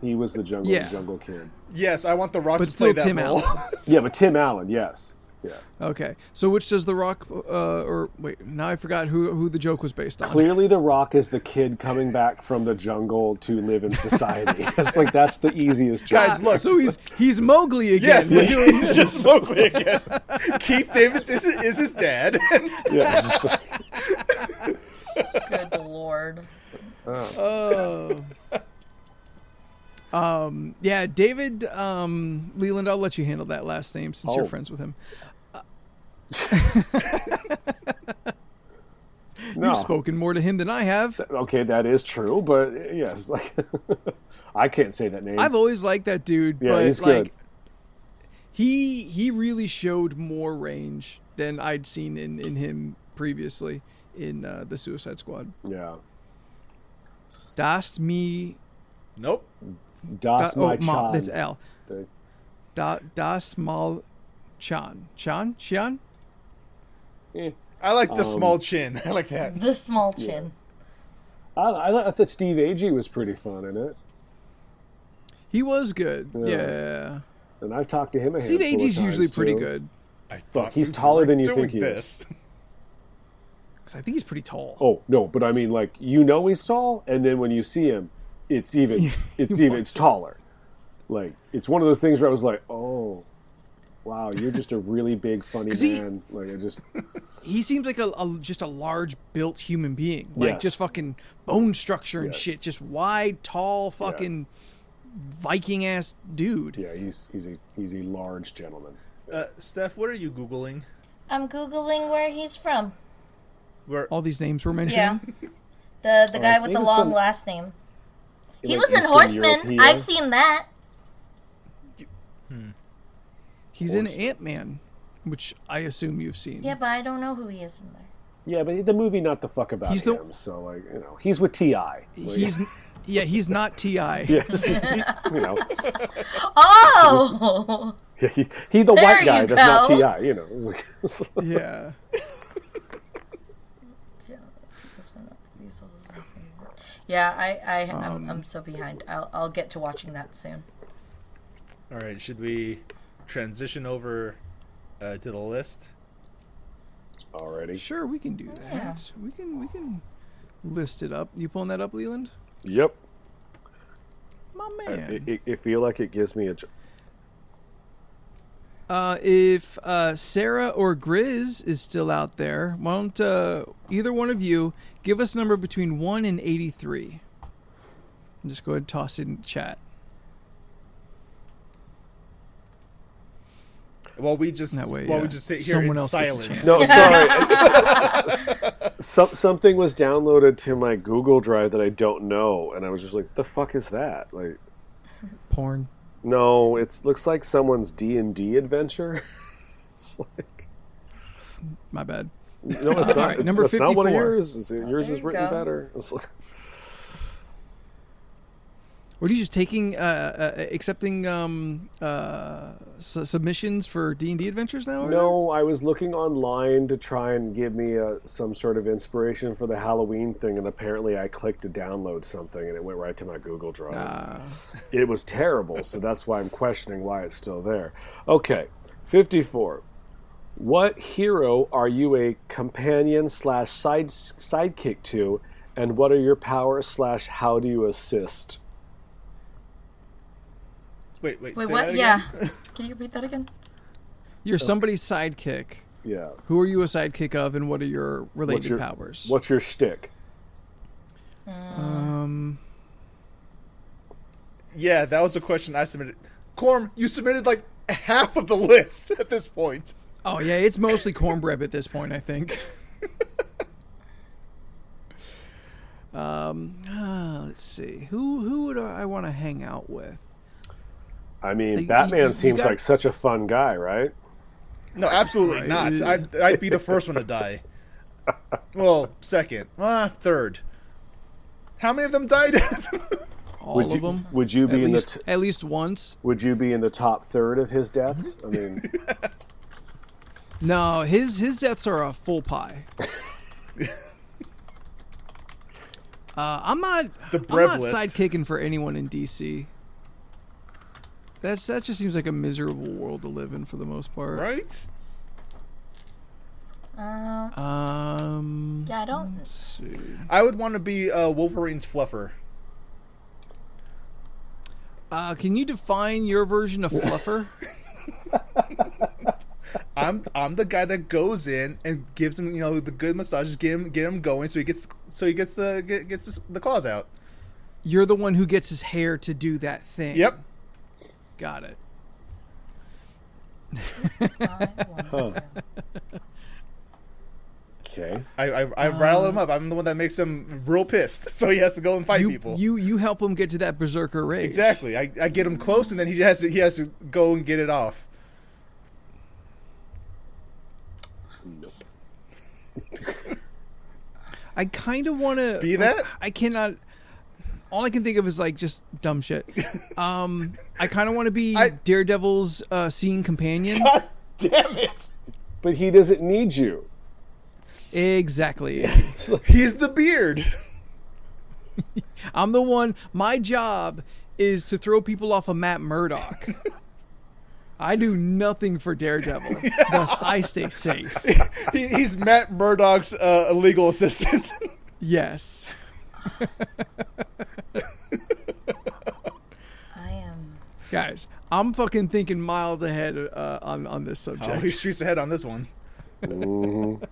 He was the Jungle Yeah. to Jungle kid. Yes, I want The Rock But to play still that Tim role. Allen. Yeah, but Tim Allen, yes. Yeah. Okay. So which does The Rock or wait, now I forgot who the joke was based on. Clearly, The Rock is the kid coming back from the jungle to live in society. It's like that's the easiest job. Guys, look. So he's Mowgli again. Yes, We're doing he's just Mowgli again. Keith David is his dad. Yeah, it's just like- Good lord. Yeah, David Leland, I'll let you handle that last name since you're Oh. friends with him. no. You've spoken more to him than I have. Okay, that is true, but yes, like I can't say that name. I've always liked that dude, Yeah, but he's like good. he really showed more range than I'd seen in him previously in the Suicide Squad. Yeah. Das mi Nope. Das my mal, that's Chan. L. Das mal Chan. Xian? Eh. I like the small chin. I like that. The small chin. I thought Steve Agee was pretty fun in it, He was good. Yeah. Yeah. and I've talked to him a Steve handful of Agee's usually times, pretty too. good. I thought he's we taller were than you doing think he is. this. Because I think he's pretty tall. Oh no, but I mean, like he's tall, and then when you see him, it's taller. Like it's one of those things where I was like, oh, wow, you're just a really big funny 'Cause he- man. Like I just He seems like just a large built human being. Like Yes. just fucking bone structure and Yes. shit. Just wide, tall, fucking Viking ass dude. yeah, he's a large gentleman. Steph, what are you Googling? I'm Googling where he's from. Where All these names were mentioned. Yeah. The guy with the maybe long some- last name. He Like was in Eastern Horseman. European? I've seen that. He's in Ant-Man, which I assume you've seen. Yeah, but I don't know who he is in there. Yeah, but the movie not the fuck about He's him. the- So like he's with Ti. Like, He's not T.I. yes, Oh! he the There white guy you that's not go. Ti. It's like, Yeah. Yeah, I'm so behind. I'll get to watching that soon. All right, should we transition over to the list? already. Sure, we can do that. Yeah. We can list it up. You pulling that up, Leland? Yep. My man. It feel like it gives me a. If Sarah or Grizz is still out there, why don't either one of you give us a number between 1 and 83? And just go ahead and toss it in the chat. While we just That way, we just sit here someone in else gets a silence. chance. No, sorry. Something was downloaded to my Google Drive that I don't know, and I was just like, "The fuck is that?" Like, Porn. no, it looks like someone's D&D adventure. It's like, My bad. no, it's not. right, number it's not one of 54. yours. Yours there is you written go. better. It's like, Or are you just taking accepting submissions for D&D adventures now? No, I was looking online to try and give me some sort of inspiration for the Halloween thing, and apparently I clicked to download something, and it went right to my Google Drive. It was terrible, so that's why I'm questioning why it's still there. Okay, 54. What hero are you a companion / sidekick to, and what are your powers / how do you assist? Wait, Wait, say what? that Yeah. again? Can you repeat that again? You're somebody's sidekick. Yeah. Who are you a sidekick of, and what are your related powers? What's your shtick? Yeah, that was a question I submitted. Corm, you submitted like half of the list at this point. Oh yeah, it's mostly cornbread at this point, I think. Let's see. Who would I want to hang out with? I mean, Like, Batman you seems got- like such a fun guy, right? No, absolutely Right. not. I'd be the first one to die. Well, second. Third. How many of them died? All of them. Would you be At least once. Would you be in the top third of his deaths? I mean, No, his deaths are a full pie. I'm not Bread list. sidekicking for anyone in DC. That just seems like a miserable world to live in for the most part. Right? Yeah, I don't. Let's see. I would want to be Wolverine's fluffer. Can you define your version of fluffer? I'm the guy that goes in and gives him, the good massages, get him going, so he gets the claws out. You're the one who gets his hair to do that thing. Yep. Got it. okay. I rattle him up. I'm the one that makes him real pissed, so he has to go and fight people. You help him get to that berserker rage. Exactly. I get him close, and then he has to go and get it off. I kind of want to Be that? I cannot. All I can think of is like just dumb shit. I kind of want to be Daredevil's scene companion. God damn it! But he doesn't need you. Exactly. He's the beard. I'm the one. My job is to throw people off of Matt Murdock. I do nothing for Daredevil, thus I stay safe. He's Matt Murdock's legal assistant. Yes. I am. Guys, I'm fucking thinking miles ahead on this subject. Oh, he's streets ahead on this one. Mm-hmm.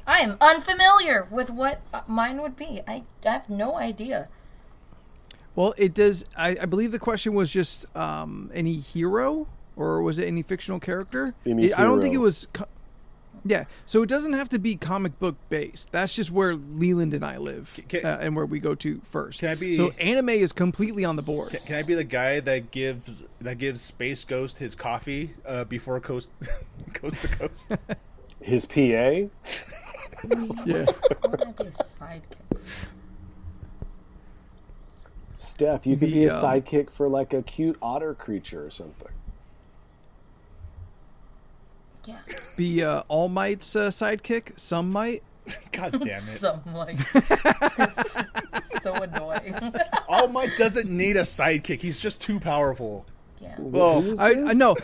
I am unfamiliar with what mine would be. I have no idea. Well, it does. I believe the question was just any hero, or was it any fictional character? I don't think it was. Yeah, so it doesn't have to be comic book based. That's just where Leland and I live, and where we go to first. Can I be? So anime is completely on the board. Can I be the guy that gives Space Ghost his coffee before coast to coast? His PA? Yeah. Why would I be a sidekick? Steph, you could be a sidekick for like a cute otter creature or something. Yeah. Be All Might's sidekick. Some might. God damn it! So like, so annoying. All Might doesn't need a sidekick. He's just too powerful. Yeah. Well, I know.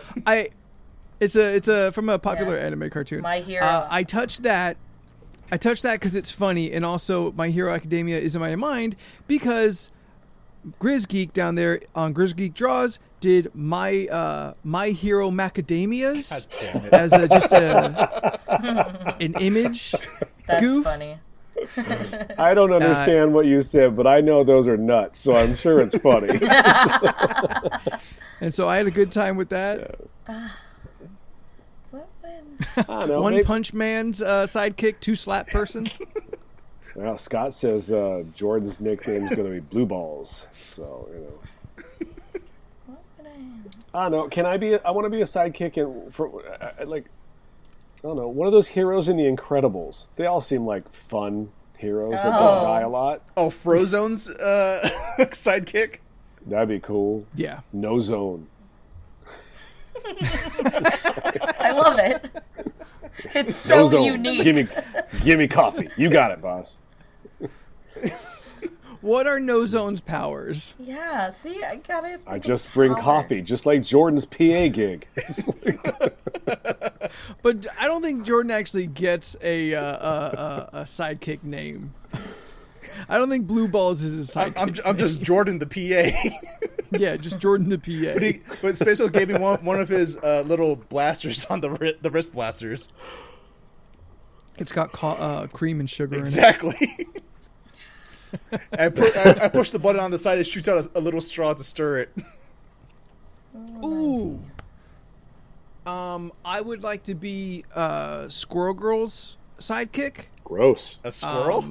It's a from a popular anime cartoon. My Hero. I touched that because it's funny, and also My Hero Academia is in my mind because Grizz Geek down there on Grizz Geek Draws did My Hero Macadamias God damn it. as an image. That's goof. funny. I don't understand what you said, but I know those are nuts, so I'm sure it's funny. And so I had a good time with that. What would... I don't know. One maybe- Punch Man's sidekick, two slap person. Well, Scott says Jordan's nickname is going to be Blue Balls. So, What would I don't know. I want to be a sidekick I don't know, one of those heroes in The Incredibles. They all seem like fun heroes that don't die a lot. Oh, Frozone's sidekick? That'd be cool. Yeah. No Zone. I love it. It's so unique. Give me coffee. You got it, boss. What are No Zone's powers? Yeah, see, I got it. I just bring coffee, just like Jordan's PA gig. But I don't think Jordan actually gets a sidekick name. I don't think Blue Balls is his sidekick. I'm just Jordan the PA. Yeah, just Jordan the PA. But Space gave me one of his little blasters on the wrist blasters. It's got cream and sugar Exactly. I push the button on the side. It shoots out a little straw to stir it. in it. Ooh. I would like to be Squirrel Girl's sidekick. Gross. A squirrel?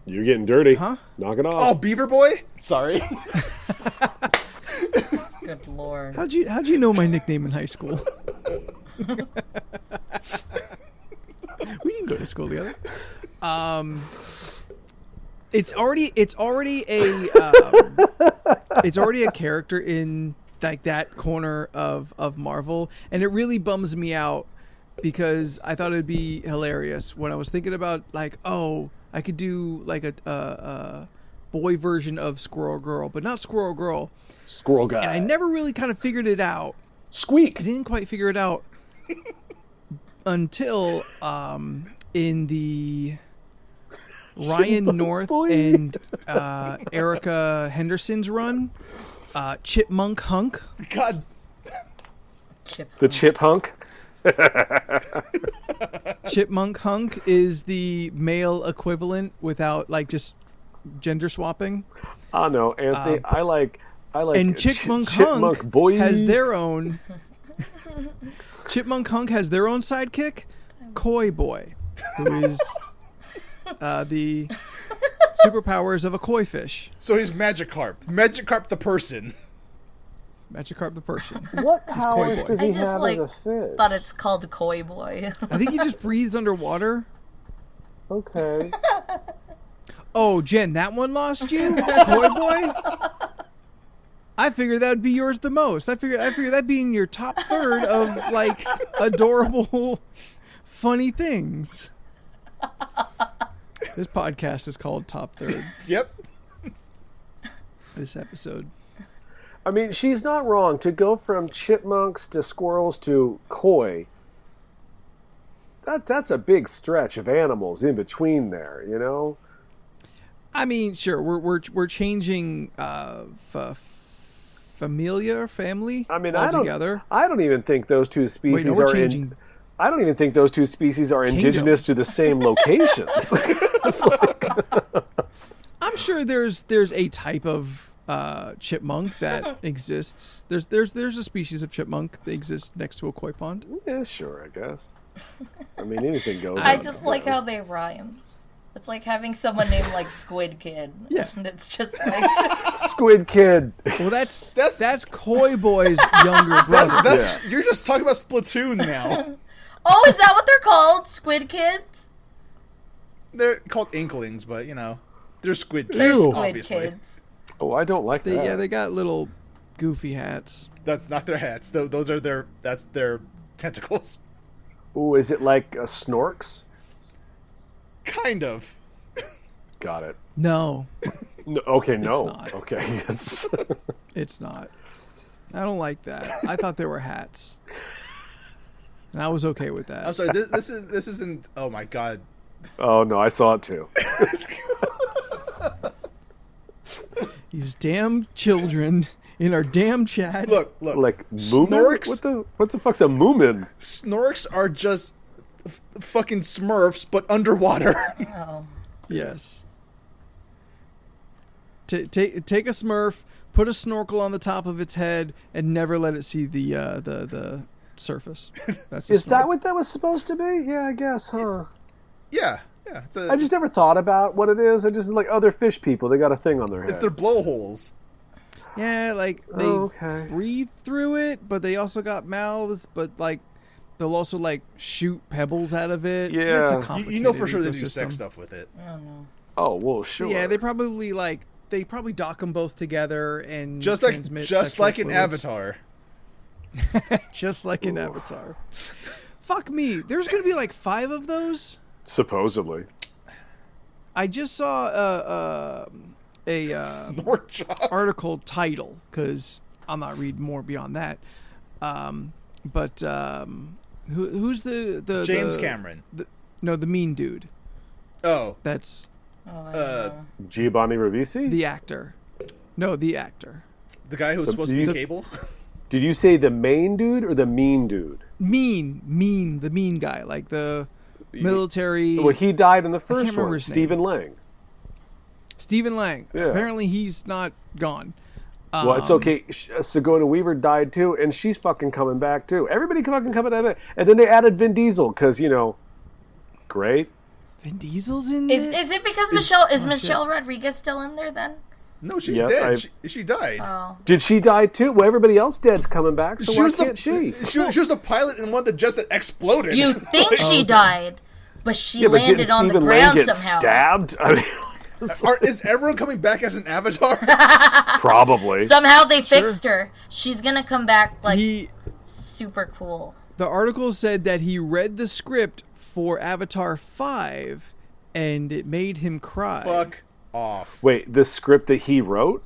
You're getting dirty. Huh? Knock it off. Oh, Beaver Boy? Sorry. Good lord. How'd you know my nickname in high school? We didn't go to school together. It's already a character in like that corner of Marvel, and it really bums me out because I thought it'd be hilarious when I was thinking about like, oh, I could do like a boy version of Squirrel Girl, but not Squirrel Girl. Squirrel guy. And I never really kind of figured it out. Squeak. I didn't quite figure it out until in the Ryan North and Erica Henderson's run, Chipmunk Hunk. God. The Chip Hunk. Chipmunk Hunk is the male equivalent without like just gender swapping. Oh no, Anthony, I like And Chipmunk Hunk boy. has their own. Chipmunk Hunk has their own sidekick, Koi Boy, who is the superpowers of a koi fish. So he's Magikarp. Magikarp the person. Magikarp the person. What Koi powers Boy. does I he just have like as a fish? thought it's called Koi Boy. I think he just breathes underwater. Okay. Oh, Jen, that one lost you? Koi Boy? I figured that would be yours the most. I figured that'd be in your top third of like adorable, funny things. This podcast is called Top Third. Yep. This episode. I mean, she's not wrong. To go from chipmunks to squirrels to koi, that's a big stretch of animals in between there, you know? I mean, sure, we're changing family I mean, altogether. I don't even think those two species Wait, no, we're are changing I don't even think those two species are indigenous to the same locations. It's like, I'm sure there's a type of chipmunk that exists. There's a species of chipmunk that exists next to a koi pond. yeah, sure, I guess. I mean, anything goes. I on, just you like know. how they rhyme. It's like having someone named like Squid Kid. Yeah. And it's just like Squid Kid. Well, that's Koi Boy's younger brother. You're just talking about Splatoon now. oh, is that what they're called? Squid Kids? They're called Inklings, but you know, they're Squid Kids. They're Ew. Squid Obviously. Kids. Oh, I don't like that. Yeah, they got little goofy hats. That's not their hats. Those are that's their tentacles. Ooh, is it like Snorks? Kind of. Got it. No, No, okay, no. not. Okay, yes. it's not. I don't like that. I thought they were hats, and I was okay with that. I'm sorry. This isn't. Oh my god. Oh no, I saw it too. These damn children in our damn chat. Look. Like Moomin? Snorks. What the fuck's a Moomin? Snorks are just fucking Smurfs, but underwater. Oh. Yes. Take a Smurf, put a snorkel on the top of its head, and never let it see the surface. That's a Is that Snork. what that was supposed to be? Yeah, I guess, huh? yeah. It's I just never thought about what it is. I just like other fish people. They got a thing on their head. it's their blowholes. Yeah, like they okay. breathe through it, but they also got mouths. But like they'll also like shoot pebbles out of it. Yeah. It's a You complicated You know for sure they do ecosystem. sex stuff with it. I don't know. Oh well, sure. Yeah, they probably dock them both together and Just transmit like sexual in fluids. Avatar. Just like in Avatar. Fuck me. There's gonna be like 5 of those. Supposedly. I just saw a Snort job. article title because I'm not reading more beyond that. But who's the James the- Cameron. No, the mean dude. Oh, That's Oh, I don't know. Giovanni Ribisi? the actor. No, the actor. the guy who was supposed to be Cable. Did you say the main dude or the mean dude? Mean, the mean guy, like the military. Well, he died in the first remember one. his name. Stephen Lang. Stephen Lang. Yeah. Apparently, he's not gone. Well, it's okay. Sigourney Weaver died too, and she's fucking coming back too. Everybody fucking coming back. And then they added Vin Diesel because great. Vin Diesel's in Is it? it because Michelle Rodriguez still in there then? No, she's Yep, dead. She died. Oh. Did she die too? Well, everybody else dead's coming back, so why can't she? She was a pilot in one that just exploded. You think she died, but she Yeah, but landed didn't on the Stephen Lang ground get somehow. stabbed? I mean, Is everyone coming back as an Avatar? probably. Somehow they fixed her. She's gonna come back like He. super cool. The article said that he read the script for Avatar 5, and it made him cry. Fuck off. Wait, the script that he wrote?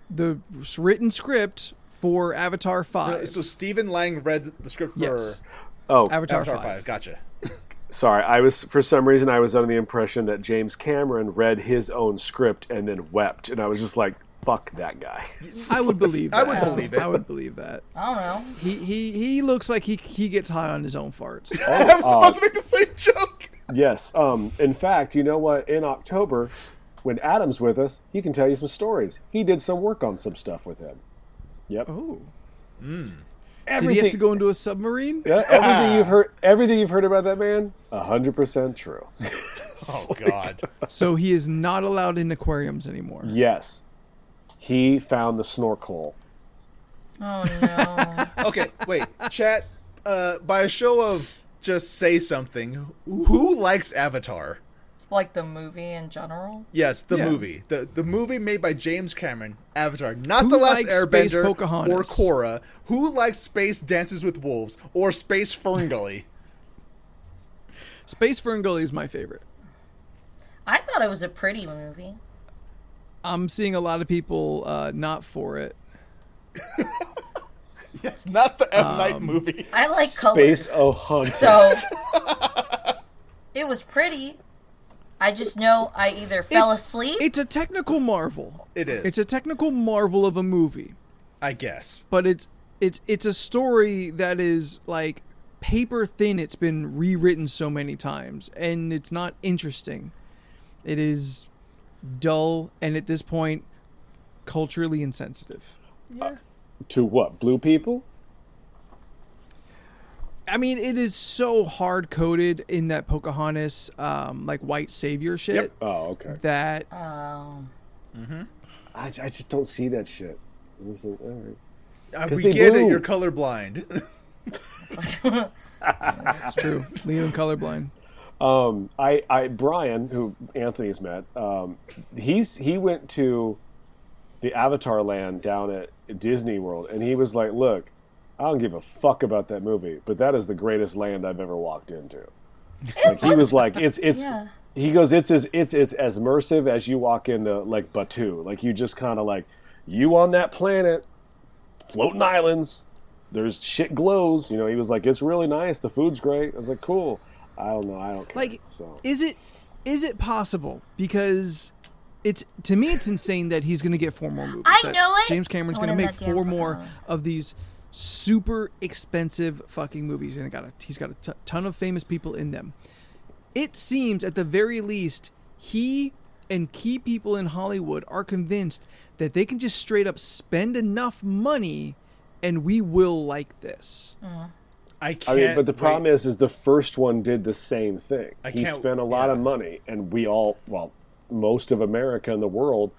The written script for Avatar 5. So Stephen Lang read the script for Yes. Oh, Avatar, Avatar 5. 5. Gotcha. sorry. For some reason, I was under the impression that James Cameron read his own script and then wept, and I was just like, "Fuck that guy." I would believe that. I would believe it. I would believe that. I don't know. He looks like he gets high on his own farts. I was supposed to make the same joke. Yes. In fact, you know what? In October, when Adam's with us, he can tell you some stories. He did some work on some stuff with him. Yep. Oh. Everything, Did he have to go into a submarine? Yeah, everything you've heard about that man, 100% true. Oh God. So he is not allowed in aquariums anymore. Yes. He found the snorkel. Oh no. Okay, wait. Chat. By a show of just say something. Who likes Avatar? Like the movie in general. Yes, the Yeah. movie. The movie made by James Cameron, Avatar. Not Who The Last likes Space Airbender or Pocahontas? Korra. Who likes Space Dances with Wolves or Space Ferngully? Space Ferngully is my favorite. I thought it was a pretty movie. I'm seeing a lot of people not for it. Yes, not the M. Night movie. I like colors. Space O'Hunters. So it was pretty. I just know I either fell asleep. It's a technical marvel. It is. It's a technical marvel of a movie, I guess. but it's a story that is like paper thin. It's been rewritten so many times, and it's not interesting. It is dull, and at this point, culturally insensitive. Yeah. To what? Blue people? I mean, it is so hard coded in that Pocahontas, like white savior shit. Yep. Oh, okay. That I just don't see that shit. It was like, all right. 'Cause We they get it. blew. You're colorblind. it's true. Leon colorblind. Brian, who Anthony's met, he went to the Avatar land down at Disney World, and he was like, "Look, I don't give a fuck about that movie, but that is the greatest land I've ever walked into." Like he was like, "It's." Yeah. He goes, "It's as immersive as you walk into like Batu. Like you just kind of like you on that planet, floating islands. There's shit glows. You know." He was like, "It's really nice. The food's great." I was like, "Cool." I don't know. I don't care. Like, So. is it possible? Because to me, it's insane that he's going to get 4 more movies. I that know it. James Cameron's I going to wanted make that damn 4 more Pocahontas. of these super expensive fucking movies, and he's got a ton of famous people in them. It seems, at the very least, he and key people in Hollywood are convinced that they can just straight up spend enough money, and we will like this. I can't. I mean, but the problem wait. is the first one did the same thing. He can't- spent a lot yeah. of money, and most of America and the world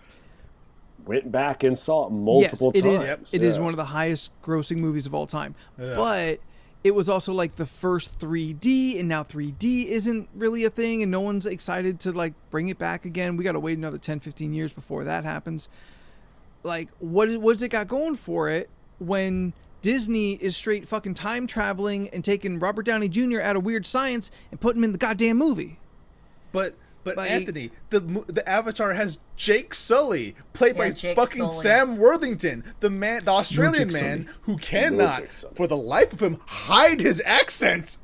went back and saw it multiple yes, times. It is. It is one of the highest grossing movies of all time. Ugh. But it was also like the first 3D, and now 3D isn't really a thing, and no one's excited to like bring it back again. We got to wait another 10, 15 years before that happens. Like, what's it got going for it when Disney is straight fucking time traveling and taking Robert Downey Jr. out of Weird Science and putting him in the goddamn movie? But Like- Anthony, the Avatar has Jake Sully, played by Jake fucking Sully. Sam Worthington, the Australian Jake man Sully. who cannot, Jake Sully. for the life of him, hide his accent.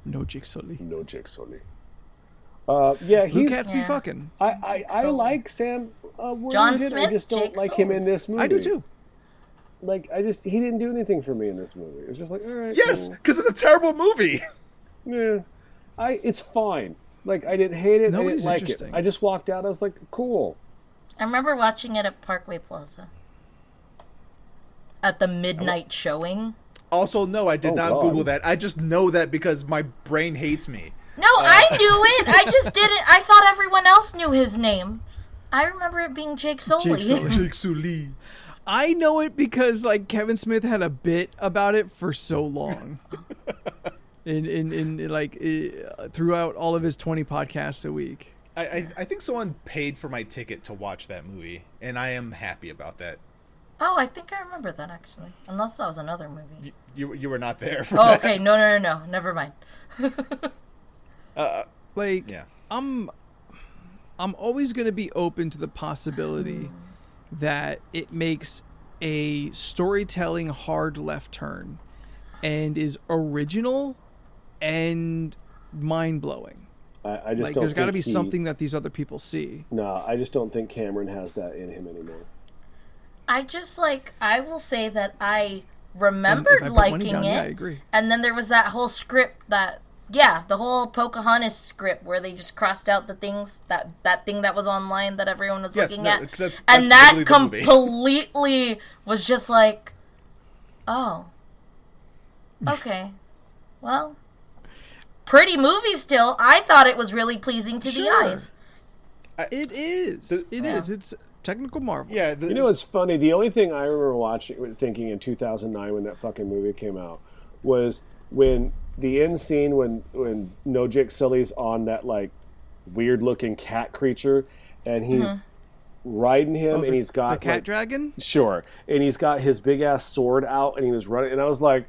No Jake Sully. No Jake Sully. Yeah, Who he's. cats be Yeah. fucking? I Sully. like Sam Worthington. John I Smith, just don't Jake like him Sully. in this movie. I do too. Like, he didn't do anything for me in this movie. It was just like, all right. Yes, cool. because it's a terrible movie. Yeah, it's fine. Like, I didn't hate it. Nobody's I didn't like it. interesting. I just walked out. I was like, cool. I remember watching it at Parkway Plaza. At the midnight showing. Also, no, I did Oh, not God. Google that. I just know that because my brain hates me. No, I knew it. I just didn't. I thought everyone else knew his name. I remember it being Jake Sully. Jake Sully. Jake Sully. I know it because like Kevin Smith had a bit about it for so long. Throughout all of his 20 podcasts a week. I think someone paid for my ticket to watch that movie, and I am happy about that. Oh, I think I remember that actually. Unless that was another movie. You were not there for Oh, that. okay. No. Never mind. Like, Yeah. I'm always going to be open to the possibility that it makes a storytelling hard left turn and is original and mind-blowing. I just Like, don't there's got to think be something that these other people see. No, I just don't think Cameron has that in him anymore. I will say that I And if remembered I put money liking down, it. yeah, I agree. And then there was that whole script the whole Pocahontas script where they just crossed out the things, that thing that was online that everyone was Yes, looking no, at. 'cause that's And that literally the movie. completely was just like, oh, okay. Well, pretty movie still. I thought it was really pleasing to the Sure. eyes. It is. It is. It's technical marvel. Yeah, You know what's funny? The only thing I remember thinking in 2009 when that fucking movie came out was when the end scene when No Jake Sully's on that like weird looking cat creature and he's riding him and he's got the cat like, dragon. Sure, and he's got his big ass sword out and he was running and I was like,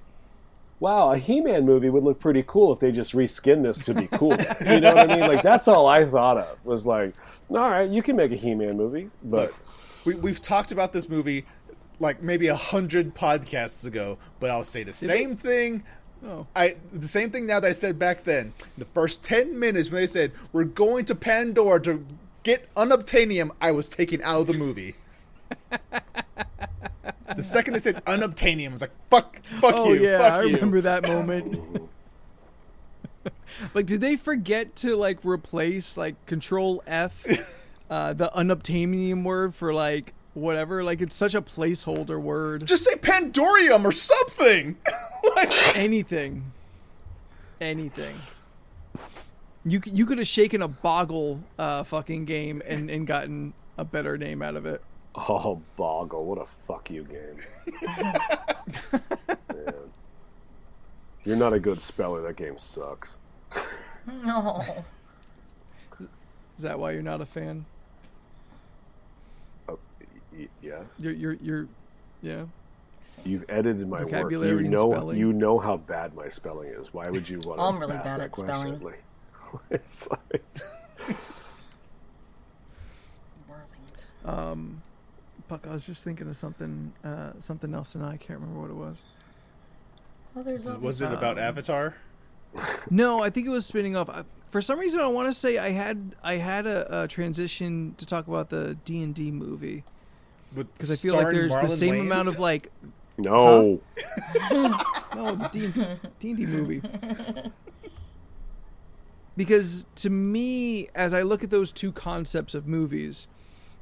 wow, a He-Man movie would look pretty cool if they just reskin this to be cool. You know what I mean? Like that's all I thought of was like, all right, you can make a He-Man movie, but we've talked about this movie like maybe 100 podcasts ago, but I'll say the same thing. Oh. The same thing now that I said back then. The first 10 minutes when they said we're going to Pandora to get unobtainium, I was taken out of the movie. The second they said unobtainium, I was like, fuck Oh you, yeah, fuck I you. remember that moment. Like, did they forget to like replace like Control F, the unobtainium word for like whatever? Like, it's such a placeholder word. Just say Pandorium or something. Like, Anything. You could have shaken a Boggle fucking game and gotten a better name out of it. oh, Boggle, what a fuck you game. Man. You're not a good speller. That game sucks. No. Is that why you're not a fan? Yes. You're yeah. You've edited my work. Vocabulary and spelling. You know how bad my spelling is. Why would you want to I'm really ask bad that at spelling. question? It's like, Worthington. Fuck, I was just thinking of something else, and I can't remember what it was. Oh, there's was it about Avatar? No, I think it was spinning off. For some reason, I want to say I had a transition to talk about the D&D movie because I feel like there's the same amount of like no. no the D&D movie. Because to me, as I look at those two concepts of movies,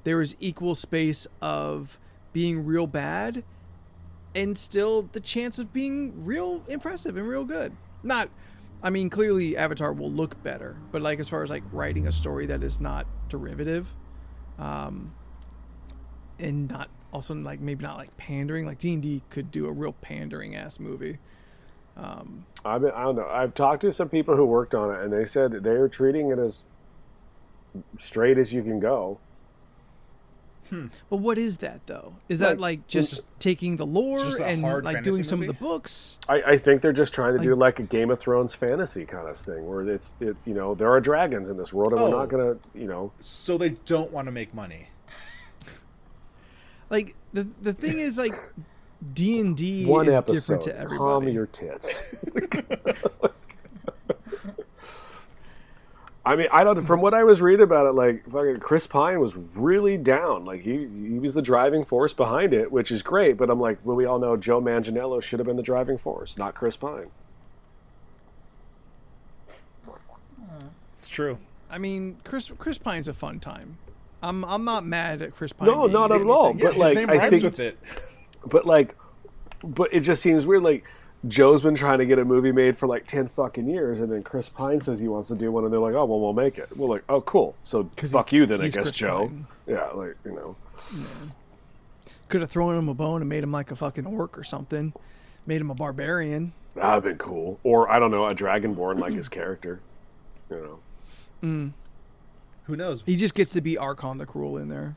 there is equal space of being real bad and still the chance of being real impressive and real good. Not, I mean, clearly Avatar will look better, but like as far as like writing a story that is not derivative, and not also like maybe not like pandering. Like D&D could do a real pandering ass movie. I don't know. I've talked to some people who worked on it, and they said they are treating it as straight as you can go. But what is that though? Is that like just taking the lore just a and hard like doing fantasy some of movie? the books? I think they're just trying to do like a Game of Thrones fantasy kind of thing, where it's you know, there are dragons in this world, and we're not gonna, you know. So they don't want to make money. Like the thing is like D&D One is episode, different to calm everybody. your tits. I mean, I don't. From what I was reading about it, like fucking Chris Pine was really down. Like he was the driving force behind it, which is great. But I'm like, well, we all know Joe Manganiello should have been the driving force, not Chris Pine. It's true. I mean, Chris Pine's a fun time. I'm not mad at Chris Pine. No, being not in at all. Yeah, But his like, name I rhymes think, with it. but it just seems weird. Like Joe's been trying to get a movie made for like 10 fucking years, and then Chris Pine says he wants to do one, and they're like, oh well, we'll make it. We're like, oh cool. So fuck you then, I he's guess, Chris Joe. Pine. Yeah, like, you know. Could have thrown him a bone and made him like a fucking orc or something. Made him a barbarian. That'd been cool. Or I don't know, a dragonborn like his character. You know. Who knows? He just gets to be Archon the Cruel in there.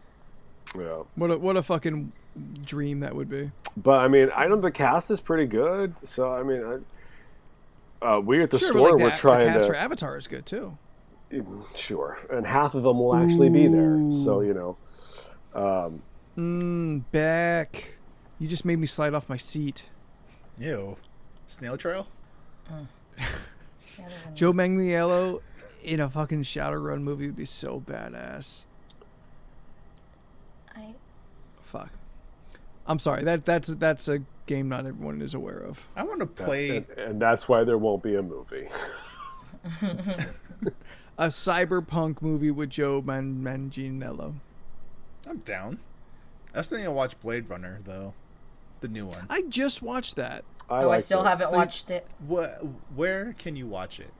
Yeah. What a fucking dream that would be. But I mean, I know the cast is pretty good. So I mean, we at the Sure, store but we're like trying the cast to for Avatar is good too. sure, and half of them will actually be there. So you know, Beck, you just made me slide off my seat. Ew. Snail Trail? Joe Manganiello in a fucking Shadowrun movie would be so badass. Fuck. I'm sorry. That's a game not everyone is aware of. I want to play. and that's why there won't be a movie. A cyberpunk movie with Joe Manganiello. I'm down. I was thinking to watch Blade Runner, though. The new one. I just watched that. I liked still it. haven't watched it. Where can you watch it?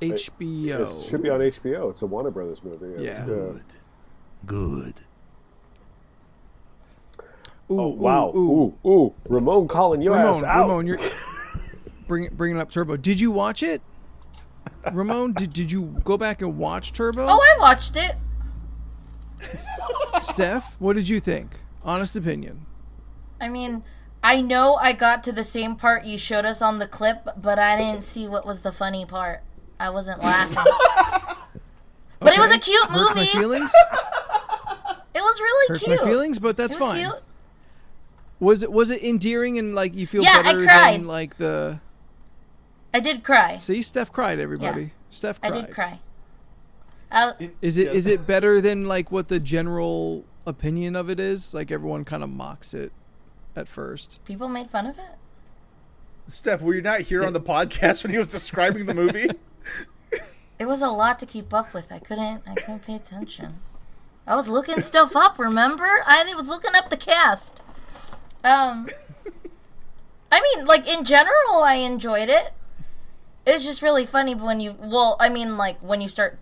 HBO. It should be on HBO. It's a Warner Brothers movie. Yeah. Good. Ooh, Oh wow! Ooh. Ooh! Ramon calling your ass out. Ramon, you're bringing up Turbo. Did you watch it? Ramon, did you go back and watch Turbo? Oh, I watched it. Steph, what did you think? Honest opinion. I mean, I know I got to the same part you showed us on the clip, but I didn't see what was the funny part. I wasn't laughing. But it was a cute Hurts my movie. feelings. It was really Hurts cute. my feelings, but that's It was fine. cute. Was it endearing and like you feel Yeah, I better cried. than like the? I did cry. See, Steph cried. Everybody, Yeah. Steph I cried. did cry. Is it better than like what the general opinion of it is? Like everyone kind of mocks it at first. People made fun of it. Steph, were you not here on the podcast when he was describing the movie? It was a lot to keep up with. I couldn't pay attention. I was looking stuff up, remember? I was looking up the cast. I mean, like, in general, I enjoyed it. It's just really funny when you, when you start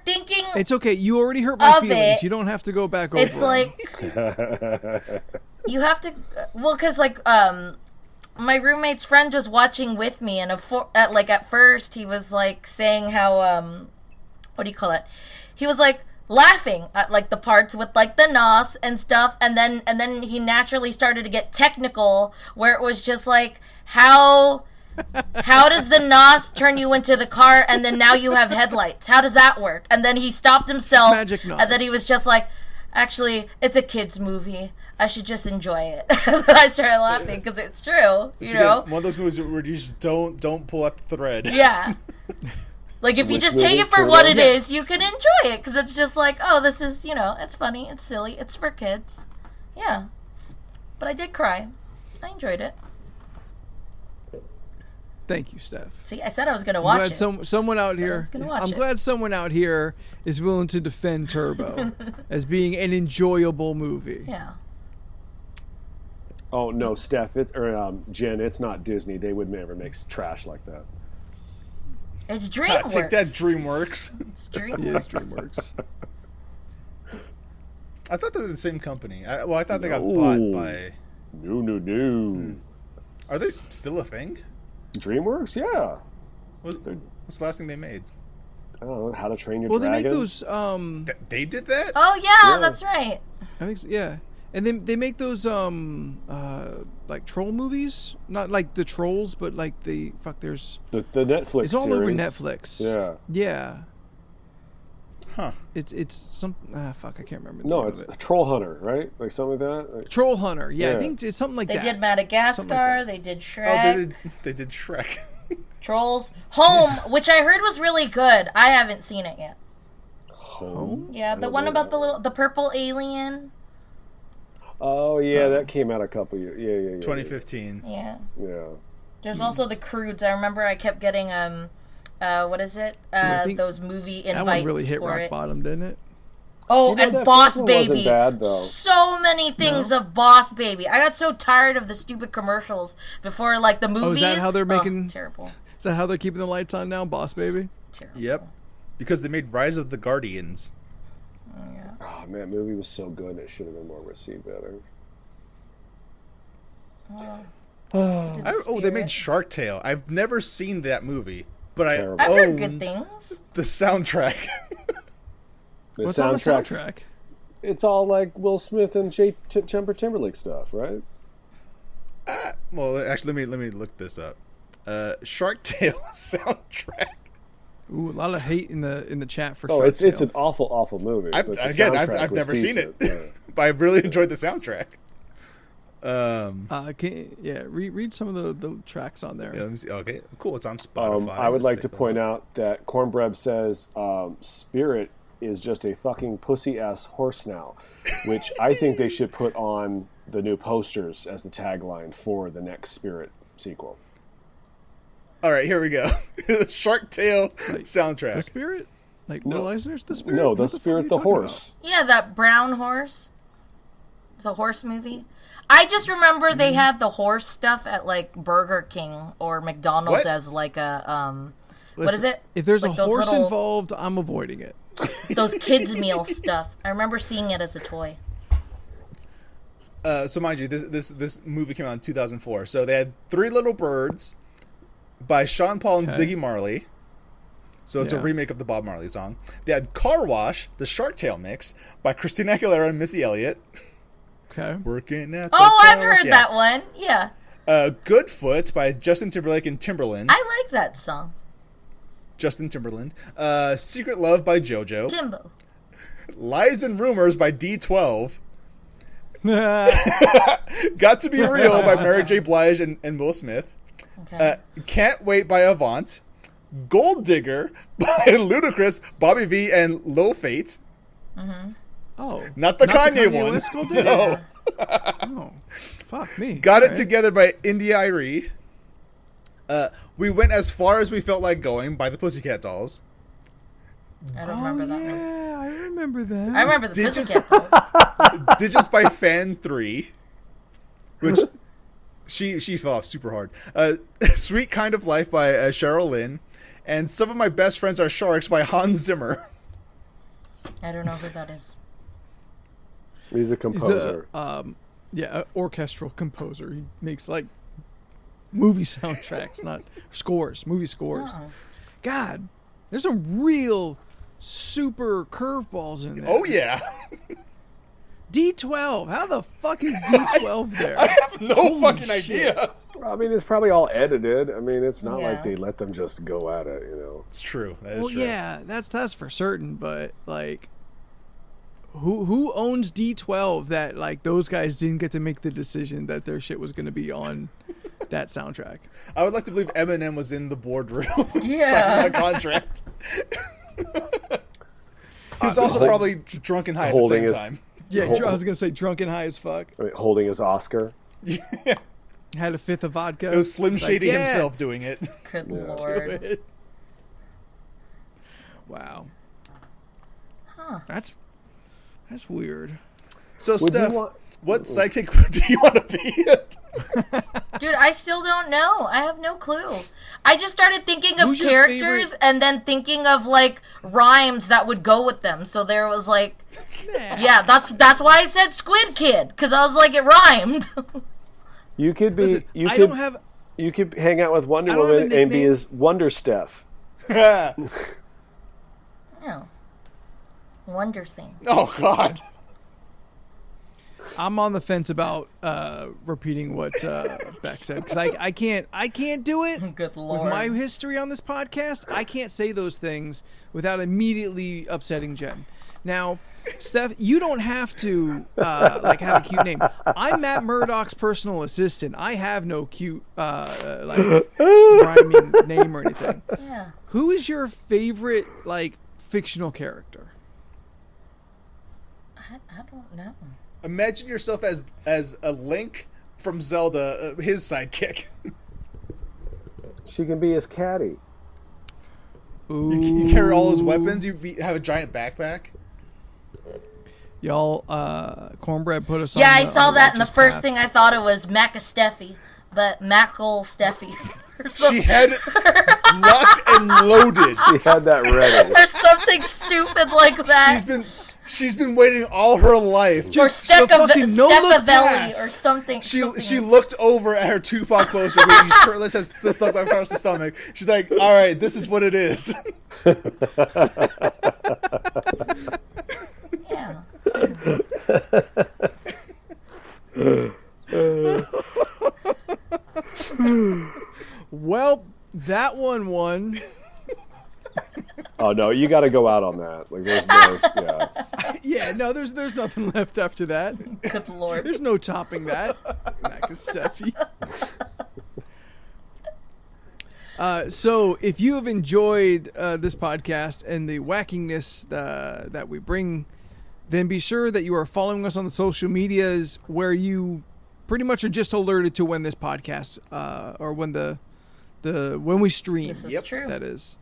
thinking It's okay. You already hurt my Of feelings. it. You don't have to go back over. it's them. like, you have to, because, like, my roommate's friend was watching with me, and at first he was, like, saying how, what do you call it? He was, like, laughing at like the parts with like the nos and stuff, and then he naturally started to get technical, where it was just like, how does the nos turn you into the car, and then now you have headlights? How does that work? And then he stopped himself, Magic nos. and then he was just like, actually, it's a kid's movie. I should just enjoy it. But I started laughing because it's true, you know. One of those movies where you just don't pull at the thread. Yeah. Like, if you Which just take movie? it for Turbo? what it Yes. is, you can enjoy it. Because it's just like, oh, this is, it's funny, it's silly, it's for kids. Yeah. But I did cry. I enjoyed it. Thank you, Steph. See, I said I was going to I'm watch glad it. someone out Said I here. was gonna watch I'm it. glad someone out here is willing to defend Turbo as being an enjoyable movie. Yeah. Oh no, Steph, Jen, it's not Disney. They would never make trash like that. It's DreamWorks. Take that, DreamWorks. It's DreamWorks. Yes, DreamWorks. I thought they were the same company. I thought they got bought by. No. Are they still a thing? DreamWorks, yeah. What's the last thing they made? I don't know, How to Train Your Well, Dragon. they make those. They did that? Oh yeah, that's right. I think so, yeah. And then they make those like troll movies, not like the trolls, but like there's the Netflix. it's all series. over Netflix. Yeah. Yeah. Huh. It's some I can't remember. The No, name it's of it. Troll Hunter, right? Like something like that. Like, Troll Hunter. Yeah, Yeah. I think it's something like They that. did Madagascar. that. They did Oh, Shrek. they did Shrek. Trolls. Home, which I heard was really good. I haven't seen it yet. Home. Yeah, I the don't one know about that. the purple alien. Oh yeah, that came out a couple years. Yeah. 2015. Yeah. Yeah. There's also the Croods. I remember I kept getting what is it? I think Those movie That invites one really hit for rock it. bottom, didn't it? Oh, You know, and that Boss first one wasn't Baby. bad, though. So many things of Boss Baby. I got so tired of the stupid commercials before like the movies. Oh, is that how they're making? terrible. Is that how they're keeping the lights on now, Boss Baby? Terrible. Yep. Because they made Rise of the Guardians. Yeah. Oh man, that movie was so good. It should have been more received better. They made Shark Tale. I've never seen that movie, but Terrible. I I've heard owned good things. the soundtrack. The What's on the soundtrack? It's all like Will Smith and Timberlake stuff, right? Well, actually, let me look this up. Shark Tale soundtrack. Ooh, a lot of hate in the chat for. Oh, Shark it's Tale. an awful movie. but the soundtrack I've was never seen it, decent. but I've really enjoyed the soundtrack. Read some of the tracks on there. Yeah, let me see. Okay, cool. It's on Spotify. I would Let's like take to a point look. out that Cornbread says Spirit is just a fucking pussy ass horse now, which I think they should put on the new posters as the tagline for the next Spirit sequel. All right, here we go. Shark Tale Like, soundtrack. The Spirit, like No. Will Eisner's The Spirit. No, What the fuck are Spirit, you the talking horse. Yeah, that brown horse. It's a horse movie. I just remember they had the horse stuff at like Burger King or McDonald's What? as like a About? what is it? If there's Like a those horse little- involved, I'm avoiding it. those kids meal stuff. I remember seeing it as a toy. So mind you, this movie came out in 2004. So they had Three Little Birds by Sean Paul and Okay. Ziggy Marley. So it's a Yeah. remake of the Bob Marley song. They had Car Wash, the Shark Tale mix by Christina Aguilera and Missy Elliott. Okay. Working at the Oh, I've car wash. heard Yeah. that one. Yeah. Good Foot by Justin Timberlake and Timberland. I like that song. Justin Timberland. Secret Love by JoJo. Timbo. Lies and Rumors by D12. Got to Be Real by Mary J. Blige and Will Smith. Okay. Can't Wait by Avant. Gold Digger by Ludacris, Bobby V, and Low Fate. Oh, Not the Kanye one. West Gold Digger? No. Oh, fuck me. Got It Alright. Together by India Irie. We Went As Far As We Felt Like Going by the Pussycat Dolls. I don't remember that one. Yeah, I remember that. I remember the Did you- Pussycat Dolls. Digits by Fan 3. Which she fell off super hard. Sweet Kind of Life by Cheryl Lynn. And Some of My Best Friends Are Sharks by Hans Zimmer. I don't know who that is. He's a He's composer. a orchestral composer. He makes like movie soundtracks, not scores, movie scores. Oh. God, there's some real super curveballs in there. Oh, yeah. D12. How the fuck is D12 there? I have no Holy fucking shit. idea. I mean, it's probably all edited. I mean, it's not Yeah. like they let them just go at it, you know. It's true. That is Well, true. yeah, that's for certain. But like, who owns D12 that like those guys didn't get to make the decision that their shit was going to be on that soundtrack? I would like to believe Eminem was in the boardroom Yeah. signing the contract. He's also hol- probably drunk and high at the holding same his- time. Yeah, Hold- I was gonna say drunk and high as fuck. I mean, holding his Oscar. Had a fifth of vodka. It was Slim Like, Shady yeah, himself doing it. Good Yeah. do lord. it. Wow. That's weird. So, Would you Steph, want- what sidekick do you want to be? Dude, I still don't know. I have no clue. I just started thinking of Who's your characters and then thinking of like rhymes that would go with them. So there was like, yeah, that's why I said Squid Kid, because I was like, it rhymed. You could be. Listen, you I could. don't have. You could hang out with Wonder I don't have a Woman and be nickname. his Wonder Steph. Yeah. Wonder thing. Oh God. I'm on the fence about repeating what Beck said, because I can't do it. Good With lord. my history on this podcast, I can't say those things without immediately upsetting Jen. Now, Steph, you don't have to like have a cute name. I'm Matt Murdock's personal assistant. I have no cute like rhyming name or anything. Yeah. Who is your favorite like fictional character? I don't know. Imagine yourself as a Link from Zelda, his sidekick. She can be his caddy. You carry all his weapons. Have a giant backpack. Y'all, Cornbread put us on. Yeah, I the- saw on the that, and the righteous first path. thing I thought it was Macasteffi, but Mackle Steffi. She had locked and loaded. She had that ready. There's something stupid like that. She's been waiting all her life. Or fucking no look Stefavelli pass. or something. She looked over at her Tupac poster where he's shirtless, has the stuff across the stomach. She's like, all right, this is what it is. Yeah. Well, that one won. Oh no, you got to go out on that. Like there's no, yeah. Yeah, no, there's nothing left after that. Good lord. There's no topping that. Macasteffi. So, if you have enjoyed this podcast and the wackiness that we bring, then be sure that you are following us on the social medias, where you pretty much are just alerted to when this podcast or when when we stream. This is true. That is.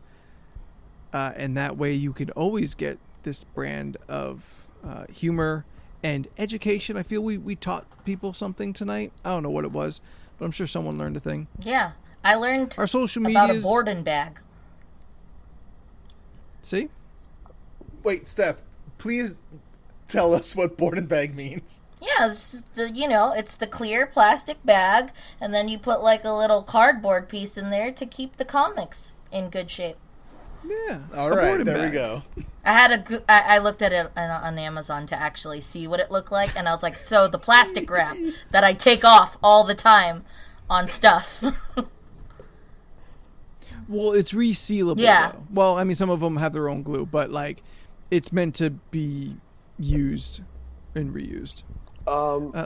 And that way you can always get this brand of humor and education. I feel we taught people something tonight. I don't know what it was, but I'm sure someone learned a thing. Yeah. I learned Our social about medias. a Borden bag. See? Wait, Steph, please tell us what board and bag means. Yeah, it's it's the clear plastic bag, and then you put like a little cardboard piece in there to keep the comics in good shape. Yeah. All a right, boarding there bag. we go. I looked at it on Amazon to actually see what it looked like, and I was like, so the plastic wrap that I take off all the time on stuff. Well, it's resealable. Yeah. Though. Well, I mean, some of them have their own glue, but like, it's meant to be used and reused.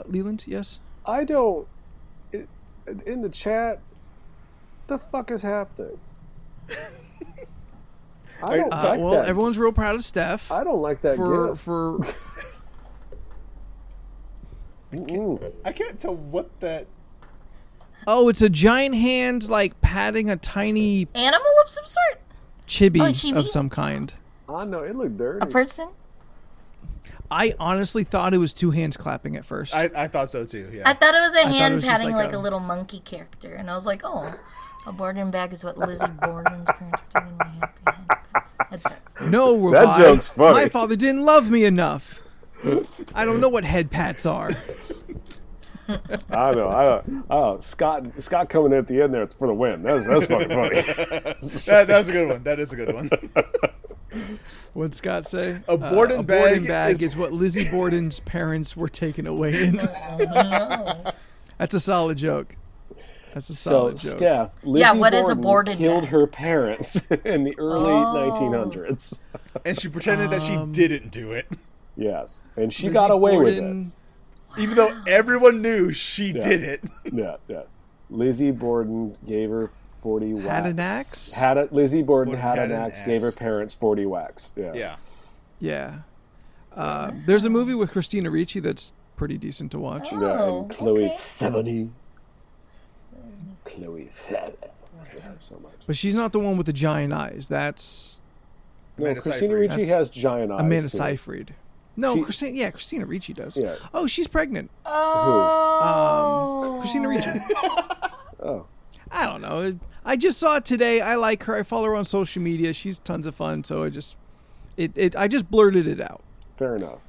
Leland, yes. I don't. In the chat, the fuck is happening? I don't like Well, that. everyone's real proud of Steph. I don't like that gift. for Mm-mm. I can't tell what that. Oh, it's a giant hand like patting a tiny Animal of some sort? chibi, Oh, chibi? of some kind. I know it looked dirty. A person? I honestly thought it was two hands clapping at first. I thought so too. Yeah. I thought it was a thought it hand was just patting like like a- a little monkey character, and I was like, oh, a Borden bag is what Lizzie Borden's parents are doing my happy headpats. No, Robot. joke's funny. My father didn't love me enough. I don't know what head pats are. I know. Scott coming in at the end there for the win. That's fucking funny. That's a good one. That is a good one. What'd Scott say? A Borden a boarding bag bag is- is what Lizzie Borden's parents were taken away in. No. That's a solid joke. That's a So, solid joke. Steph, Lizzie Yeah, what is a Borden Borden killed bag? her parents in the early Oh. 1900s. And she pretended that she didn't do it, Yes, and she Lizzie got away with it. Borden- even though everyone knew she did it. Yeah. Lizzie Borden gave her 40 whacks. Had an axe? Lizzie Borden Borden had had an an axe, gave her axe. parents 40 whacks. Yeah. Yeah. There's a movie with Christina Ricci that's pretty decent to watch. Oh, and Chloe okay. Sevigny. Chloe Sevigny. So much. But she's not the one with the giant eyes. That's No, Amanda Christina Seyfried. Ricci has giant eyes. Amanda too. Seyfried. No, She- Christina Ricci does. Yeah. Oh, she's pregnant. Oh. Christina Ricci. Oh. I don't know. I just saw it today. I like her. I follow her on social media. She's tons of fun. So I just blurted it out. Fair enough.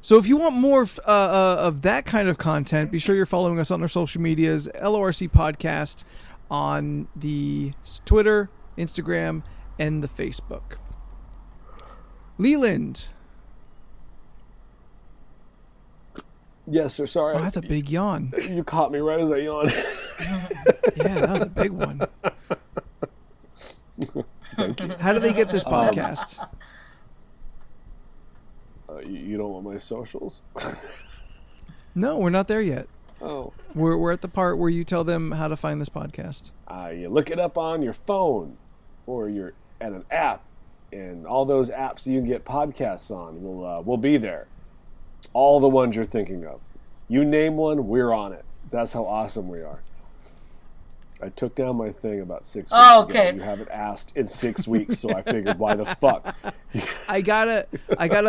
So if you want more of that kind of content, be sure you're following us on our social medias, LORC Podcast on the Twitter, Instagram, and the Facebook. Leland. Yes, sir. Sorry. Oh, that's a big yawn. You caught me right as I yawned. Yeah, that was a big one. Thank you. How do they get this podcast? You don't want my socials? No, we're not there yet. Oh. We're at the part where you tell them how to find this podcast. You look it up on your phone, or you're at an app, and all those apps you can get podcasts on will be there. All the ones you're thinking of. You name one, we're on it. That's how awesome we are. I took down my thing about 6 weeks ago. Okay. You haven't asked in 6 weeks, so I figured, why the fuck? I gotta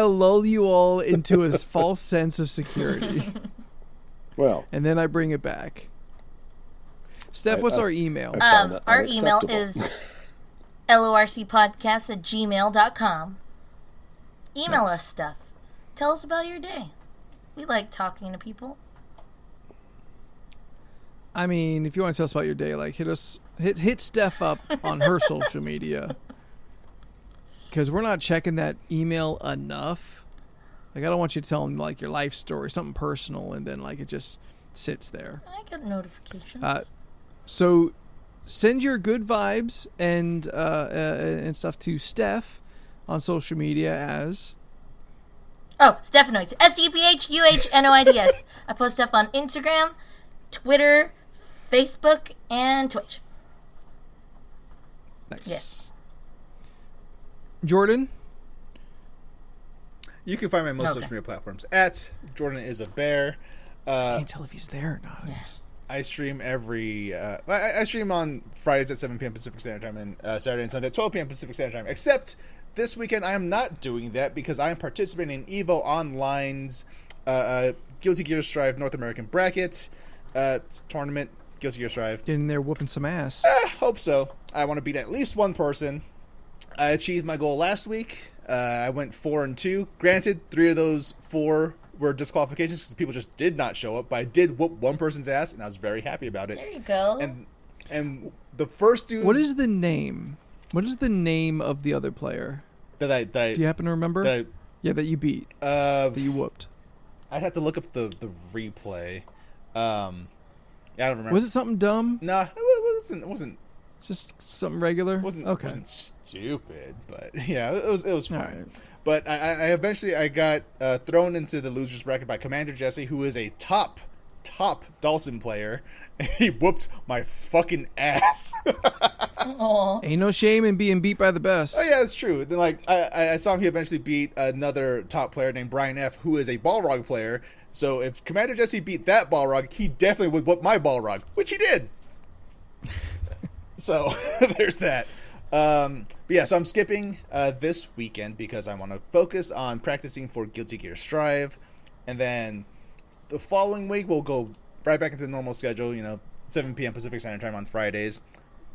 lull you all into a false sense of security, Well, and then I bring it back. Steph, what's our email? Our email is lorcpodcast@gmail.com. Email us stuff. Tell us about your day. We like talking to people. I mean, if you want to tell us about your day, like hit Steph up on her social media, because we're not checking that email enough. Like, I don't want you to tell them like your life story, something personal, and then like it just sits there. I get notifications. So send your good vibes and stuff to Steph on social media as. Oh, Stephanoids. STPHUHNOIDS. I post stuff on Instagram, Twitter, Facebook, and Twitch. Nice. Yes. Jordan? You can find me on most social media platforms at Jordan is a Bear. I can't tell if he's there or not. Yeah. I stream I stream on Fridays at 7 p.m. Pacific Standard Time and Saturday and Sunday at 12 p.m. Pacific Standard Time. Except this weekend I am not doing that because I am participating in EVO Online's Guilty Gear Strive North American Bracket tournament. Guilty Gear Strive. Getting there whooping some ass. Hope so. I want to beat at least one person. I achieved my goal last week. I went 4-2. Granted, 3 of those 4 were disqualifications because people just did not show up. But I did whoop one person's ass, and I was very happy about it. There you go. And the first dude. What is the name? What is the name of the other player? Do you happen to remember? That you beat. That you whooped. I'd have to look up the replay. I don't remember. Was it something dumb? Nah, it wasn't. Just something regular? Wasn't stupid, but yeah, it was fine. Right. But I eventually got thrown into the losers bracket by Commander Jesse, who is a top Dawson player. He whooped my fucking ass. Ain't no shame in being beat by the best. Oh yeah, it's true. Then I saw him. He eventually beat another top player named Brian F, who is a Balrog player. So if Commander Jesse beat that Balrog, he definitely would whoop my Balrog, which he did. So there's that. But yeah, so I'm skipping this weekend because I want to focus on practicing for Guilty Gear Strive, and then the following week we'll go right back into the normal schedule. 7 p.m. Pacific Standard Time on Fridays,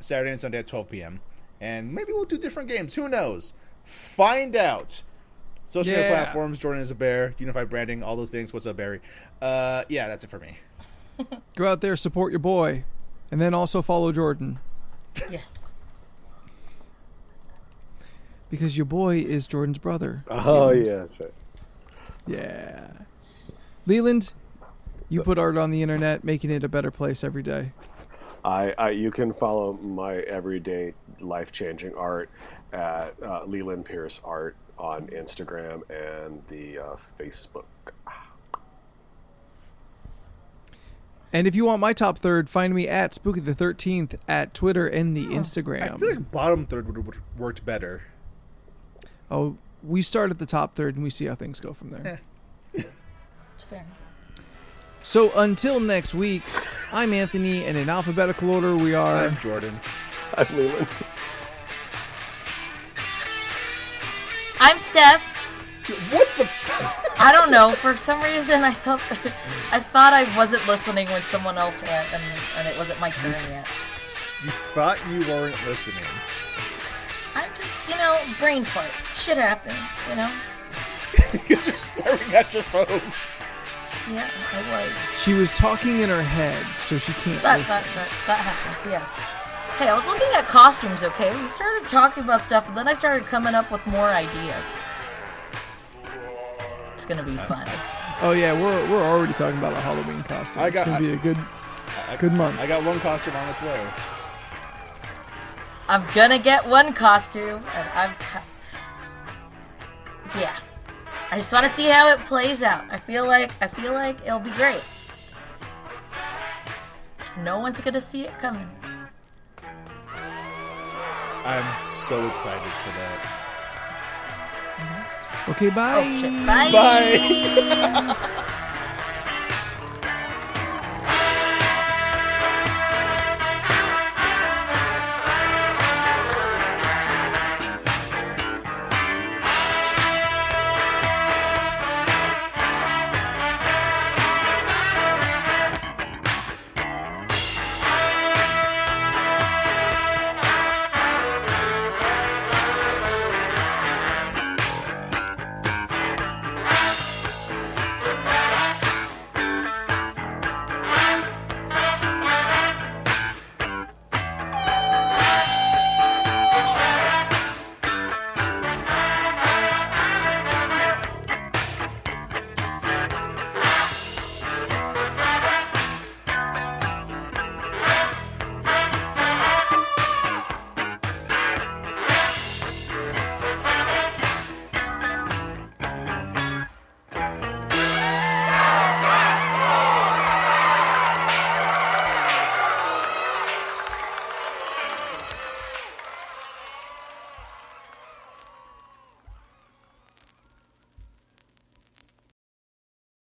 Saturday and Sunday at 12 p.m. And maybe we'll do different games. Who knows? Find out. Social media platforms, Jordan is a Bear, Unified Branding, all those things. What's up, Barry? Yeah, that's it for me. Go out there, support your boy, and then also follow Jordan. Yes. Because your boy is Jordan's brother. Oh, yeah, that's right. Yeah. Leland, you put art on the internet, making it a better place every day. You can follow my everyday life-changing art at Leland Pierce Art on Instagram and the Facebook. And if you want my top third, find me at Spooky the 13th at Twitter and the Instagram. I feel like bottom third would have worked better. Oh, we start at the top third and we see how things go from there. It's fair. So until next week, I'm Anthony, and in alphabetical order we are... I'm Jordan. I'm Leland. I'm Steph. What the... I don't know. For some reason, I thought I wasn't listening when someone else went, and it wasn't my turn yet. You thought you weren't listening. I'm just, brain fart. Shit happens, Because you're staring at your phone. Yeah, I was. She was talking in her head, so she can't listen. That happens, yes. Hey, I was looking at costumes, okay? We started talking about stuff, and then I started coming up with more ideas. It's gonna be fun. Oh yeah, we're already talking about a Halloween costume. It's gonna be a good month. I got one costume on its way. I'm gonna get one costume, and yeah. I just want to see how it plays out. I feel like it'll be great. No one's gonna see it coming. I'm so excited for that. Okay, bye. Oh, shit. Bye. Bye.